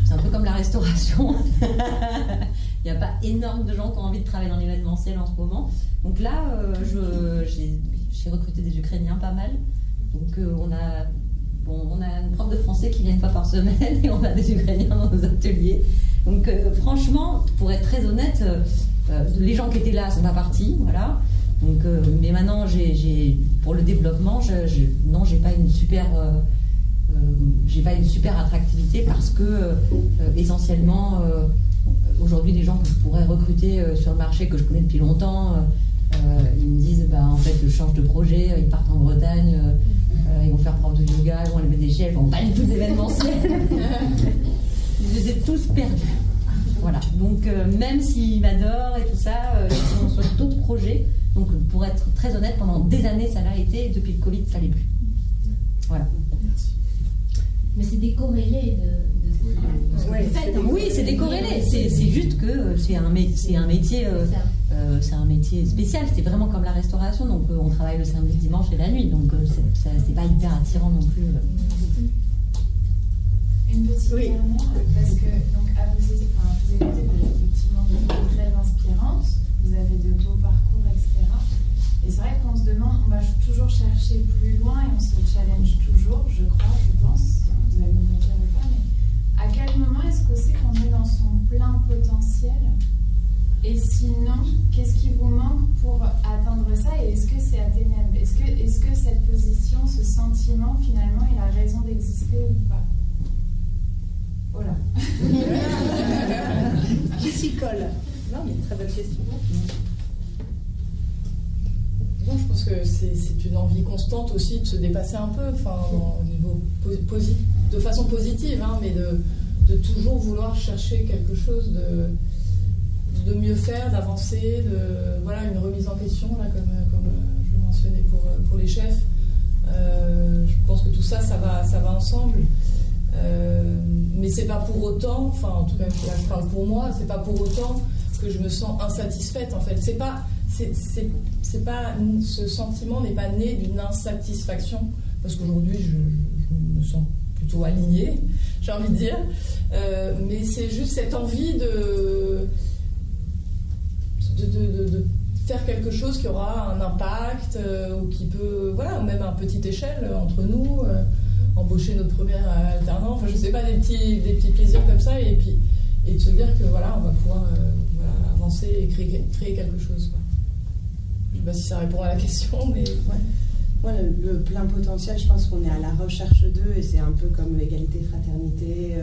c'est un peu comme la restauration. Il n'y a pas énorme de gens qui ont envie de travailler dans l'événementiel en ce moment. Donc là, j'ai recruté des Ukrainiens pas mal. Donc on a une prof de français qui vient une fois par semaine et on a des Ukrainiens dans nos ateliers. Donc franchement, pour être très honnête, les gens qui étaient là sont pas partis, voilà. Donc, mais maintenant, pour le développement, j'ai pas une super attractivité parce que essentiellement, aujourd'hui, les gens que je pourrais recruter sur le marché que je connais depuis longtemps, ils me disent, en fait, je change de projet, ils partent en Bretagne, ils vont faire prof de yoga, ils vont lever des chefs, ils vont pas du tout d'événementiel. Je les ai tous perdus. Voilà. Donc, même s'ils m'adorent et tout ça, ils sont sur d'autres projets. Donc, pour être très honnête, pendant des années, ça l'a été, et depuis le Covid, ça l'est plus. Voilà. Mais c'est décorrélé de fait. Oui, c'est décorrélé. C'est juste que c'est un métier spécial. C'est vraiment comme la restauration. Donc, on travaille le samedi, dimanche et la nuit. Donc, c'est pas hyper attirant non plus. Une petite dernière, parce que donc, vous écoutez effectivement de très inspirantes. Vous avez de beaux parcours, etc. Et c'est vrai qu'on se demande, on va toujours chercher plus loin et on se challenge toujours, je pense. Vous allez me dire ou pas, mais à quel moment est-ce que c'est qu'on est dans son plein potentiel? Et sinon, qu'est-ce qui vous manque pour atteindre ça? Et est-ce que c'est atteignable? Est-ce que cette position, ce sentiment, finalement, il a raison d'exister ou pas? Voilà. Qui s'y colle? Non, mais très bonne question. Bon, je pense que c'est une envie constante aussi de se dépasser un peu, au niveau de façon positive, mais de toujours vouloir chercher quelque chose de mieux faire, d'avancer, une remise en question, là, comme je le mentionnais pour les chefs. Je pense que tout ça, ça va ensemble. Mais c'est pas pour autant, en tout cas là je parle pour moi, c'est pas pour autant que je me sens insatisfaite en fait. C'est pas ce sentiment n'est pas né d'une insatisfaction parce qu'aujourd'hui je me sens plutôt alignée, j'ai envie de dire, mais c'est juste cette envie de faire quelque chose qui aura un impact ou qui peut, même à petite échelle entre nous. Embaucher notre premier alternant, je sais pas, des petits plaisirs comme ça, et de se dire que on va pouvoir avancer et créer quelque chose. Je sais pas si ça répond à la question, mais Moi, le plein potentiel, je pense qu'on est à la recherche d'eux, et c'est un peu comme égalité, fraternité.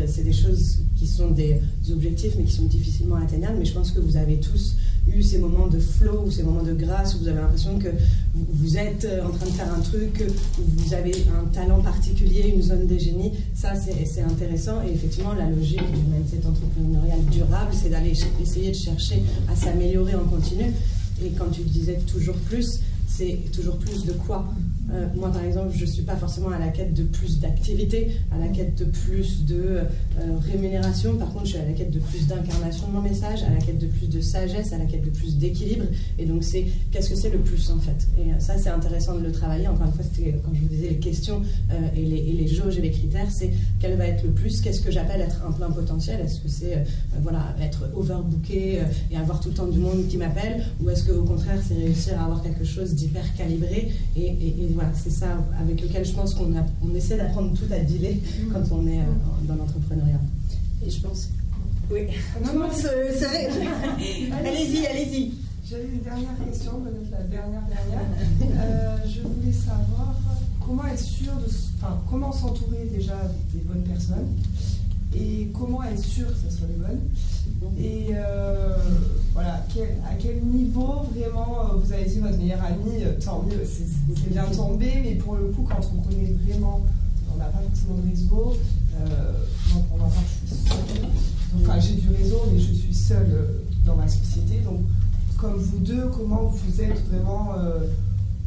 C'est des choses qui sont des objectifs, mais qui sont difficilement atteignables. Mais je pense que vous avez tous eu ces moments de flow, ou ces moments de grâce, où vous avez l'impression que vous êtes en train de faire un truc, où vous avez un talent particulier, une zone de génie. Ça, c'est intéressant. Et effectivement, la logique du mindset entrepreneurial durable, c'est d'aller essayer de chercher à s'améliorer en continu. Et quand tu disais toujours plus, c'est toujours plus de quoi? Moi, par exemple, je ne suis pas forcément à la quête de plus d'activité, à la quête de plus de rémunération. Par contre, je suis à la quête de plus d'incarnation de mon message, à la quête de plus de sagesse, à la quête de plus d'équilibre. Et donc, qu'est-ce que c'est le plus, en fait? Et ça, c'est intéressant de le travailler. Encore une fois, c'était quand je vous disais les questions et les jauges et les critères, c'est quel va être le plus? Qu'est-ce que j'appelle être un plein potentiel? Est-ce que c'est être overbooké et avoir tout le temps du monde qui m'appelle? Ou est-ce qu'au contraire, c'est réussir à avoir quelque chose d'hyper calibré et voilà, c'est ça avec lequel je pense qu'on essaie d'apprendre tout à dealer quand on est dans l'entrepreneuriat. Et je pense... Oui. Non, allez-y. J'avais une dernière question, peut-être la dernière. Je voulais savoir comment être sûr comment s'entourer déjà des bonnes personnes et comment être sûr que ce soit les bonnes. Et à quel niveau vraiment vous avez dit votre meilleur ami, tant mieux, c'est bien tombé, mais pour le coup, quand on connaît vraiment, on n'a pas forcément de réseau. Donc pour ma part, je suis seule. J'ai du réseau, mais je suis seule dans ma société. Donc, comme vous deux, comment vous êtes vraiment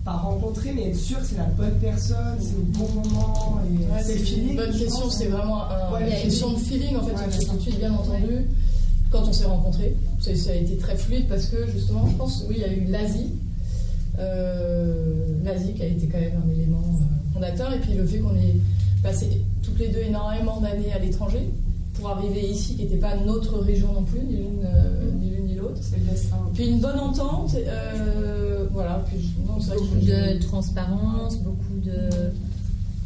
pas rencontrer, mais être sûr que c'est la bonne personne, c'est le bon moment. C'est le feeling. Une bonne question, c'est vraiment une question de feeling en fait. On s'est tout de suite bien entendu. quand on s'est rencontrés. Ça a été très fluide parce que justement, je pense, oui, il y a eu l'Asie. L'Asie qui a été quand même un élément fondateur, et puis le fait qu'on ait passé toutes les deux énormément d'années à l'étranger pour arriver ici, qui n'était pas notre région non plus, ni l'une ni l'autre. C'est le destin. Puis une bonne entente, voilà. Puis, non, c'est vrai beaucoup de transparence, beaucoup de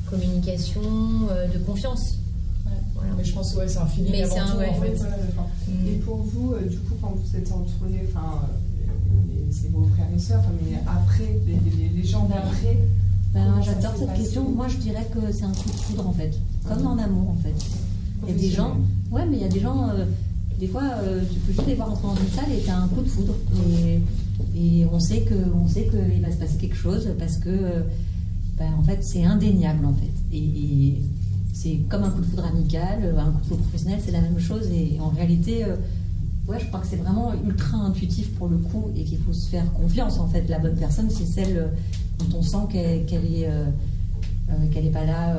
communication, de confiance. Voilà. Mais je pense que c'est un feeling mais avant tout, en fait. Et pour vous, du coup, quand vous êtes entourés, c'est vos frères et sœurs, mais après, les gens d'après. J'adore cette question. Moi, je dirais que c'est un coup de foudre, en fait. Comme en amour, en fait. Il y a des gens. Ouais, mais il y a des gens. Des fois, tu peux juste les voir entrer dans une salle et tu as un coup de foudre. Et on sait qu'il va se passer quelque chose parce que, en fait, c'est indéniable, en fait. Et c'est comme un coup de foudre amical, un coup de foudre professionnel, c'est la même chose. Et en réalité, je crois que c'est vraiment ultra intuitif pour le coup et qu'il faut se faire confiance, en fait. La bonne personne, c'est celle dont on sent qu'elle est pas là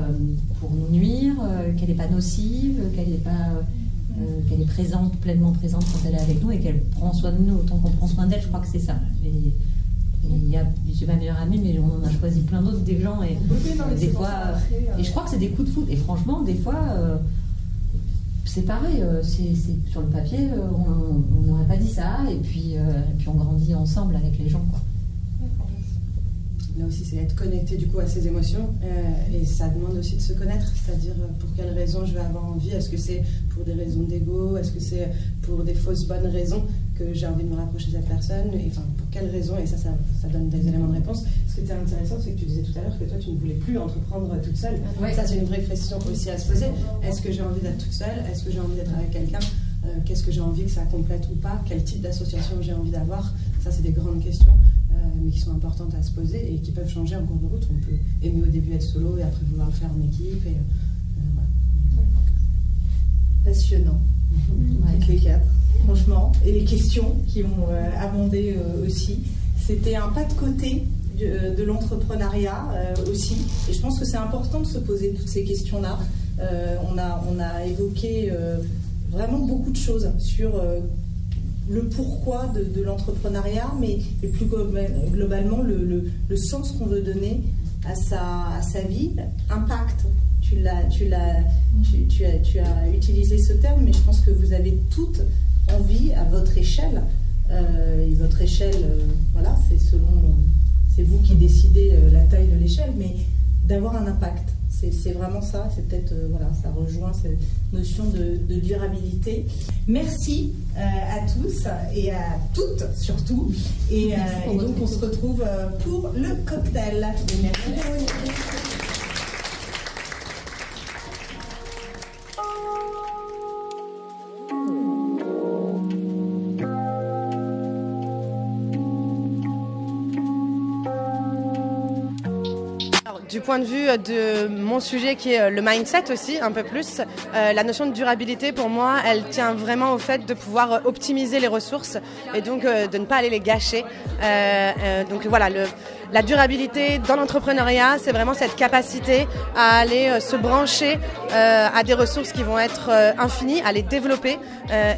pour nous nuire, qu'elle n'est pas nocive, qu'elle est présente, pleinement présente quand elle est avec nous et qu'elle prend soin de nous autant qu'on prend soin d'elle. Je crois que c'est ça. J'ai ma meilleure amie, mais on en a choisi plein d'autres, des gens, et des fois, et je crois que c'est des coups de foudre. Et franchement, des fois, c'est pareil. C'est sur le papier, on n'aurait pas dit ça, et puis on grandit ensemble avec les gens, quoi. Là aussi, c'est être connecté du coup à ses émotions, et ça demande aussi de se connaître, c'est-à-dire pour quelles raisons je vais avoir envie. Est-ce que c'est pour des raisons d'ego? Est-ce que c'est pour des fausses bonnes raisons que j'ai envie de me rapprocher de cette personne? Et, enfin, pour quelles raisons? Et ça donne des éléments de réponse. Ce qui était intéressant, c'est que tu disais tout à l'heure que toi, tu ne voulais plus entreprendre toute seule. Ouais. Ça, c'est une vraie question aussi à se poser. Est-ce que j'ai envie d'être toute seule? Est-ce que j'ai envie d'être avec quelqu'un? Qu'est-ce que j'ai envie que ça complète ou pas? Quel type d'association j'ai envie d'avoir? Ça, c'est des grandes questions, mais qui sont importantes à se poser et qui peuvent changer en cours de route. On peut aimer au début être solo et après vouloir le faire en équipe. Et, voilà. Passionnant. Toutes les quatre, franchement. Et les questions qui ont abondé aussi. C'était un pas de côté de l'entrepreneuriat aussi. Et je pense que c'est important de se poser toutes ces questions-là. On a évoqué vraiment beaucoup de choses sur le pourquoi de l'entrepreneuriat, mais plus globalement le sens qu'on veut donner à sa vie, impact. Tu as utilisé ce terme, mais je pense que vous avez toutes envie à votre échelle. Et votre échelle, voilà, c'est vous qui décidez la taille de l'échelle, mais d'avoir un impact. C'est vraiment ça, c'est peut-être, ça rejoint cette notion de durabilité. Merci à tous et à toutes surtout. Et donc on se retrouve pour le cocktail. Merci. Du point de vue de mon sujet qui est le mindset aussi, un peu plus, la notion de durabilité pour moi, elle tient vraiment au fait de pouvoir optimiser les ressources et donc de ne pas aller les gâcher. Donc voilà, la durabilité dans l'entrepreneuriat, c'est vraiment cette capacité à aller se brancher à des ressources qui vont être infinies, à les développer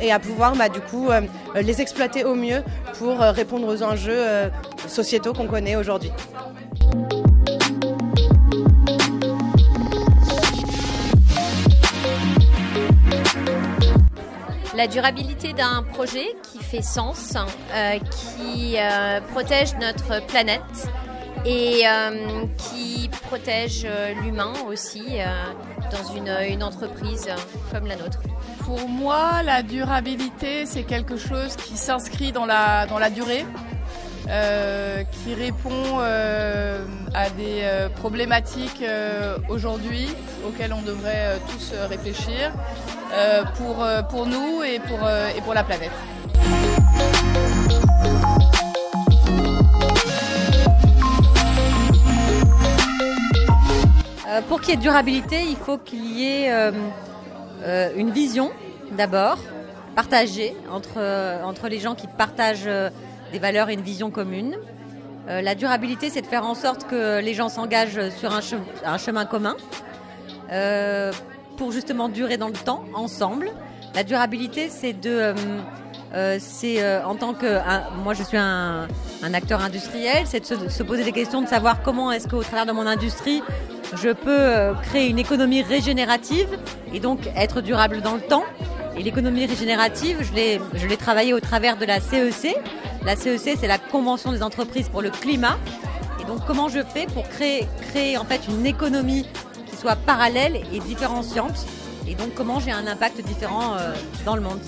et à pouvoir du coup les exploiter au mieux pour répondre aux enjeux sociétaux qu'on connaît aujourd'hui. La durabilité d'un projet qui fait sens, qui protège notre planète et qui protège l'humain aussi dans une entreprise comme la nôtre. Pour moi, la durabilité, c'est quelque chose qui s'inscrit dans la durée, qui répond à des problématiques aujourd'hui auxquelles on devrait tous réfléchir pour nous et pour la planète. Pour qu'il y ait durabilité, il faut qu'il y ait une vision d'abord, partagée entre les gens qui partagent des valeurs et une vision commune. La durabilité, c'est de faire en sorte que les gens s'engagent sur un chemin commun pour justement durer dans le temps, ensemble. La durabilité, c'est en tant que... moi, je suis un acteur industriel, c'est de se poser des questions, de savoir comment est-ce qu'au travers de mon industrie, je peux créer une économie régénérative et donc être durable dans le temps. Et l'économie régénérative, je l'ai travaillée au travers de la CEC. La CEC, c'est la Convention des entreprises pour le climat. Et donc, comment je fais pour créer en fait une économie qui soit parallèle et différenciante. Et donc, comment j'ai un impact différent dans le monde.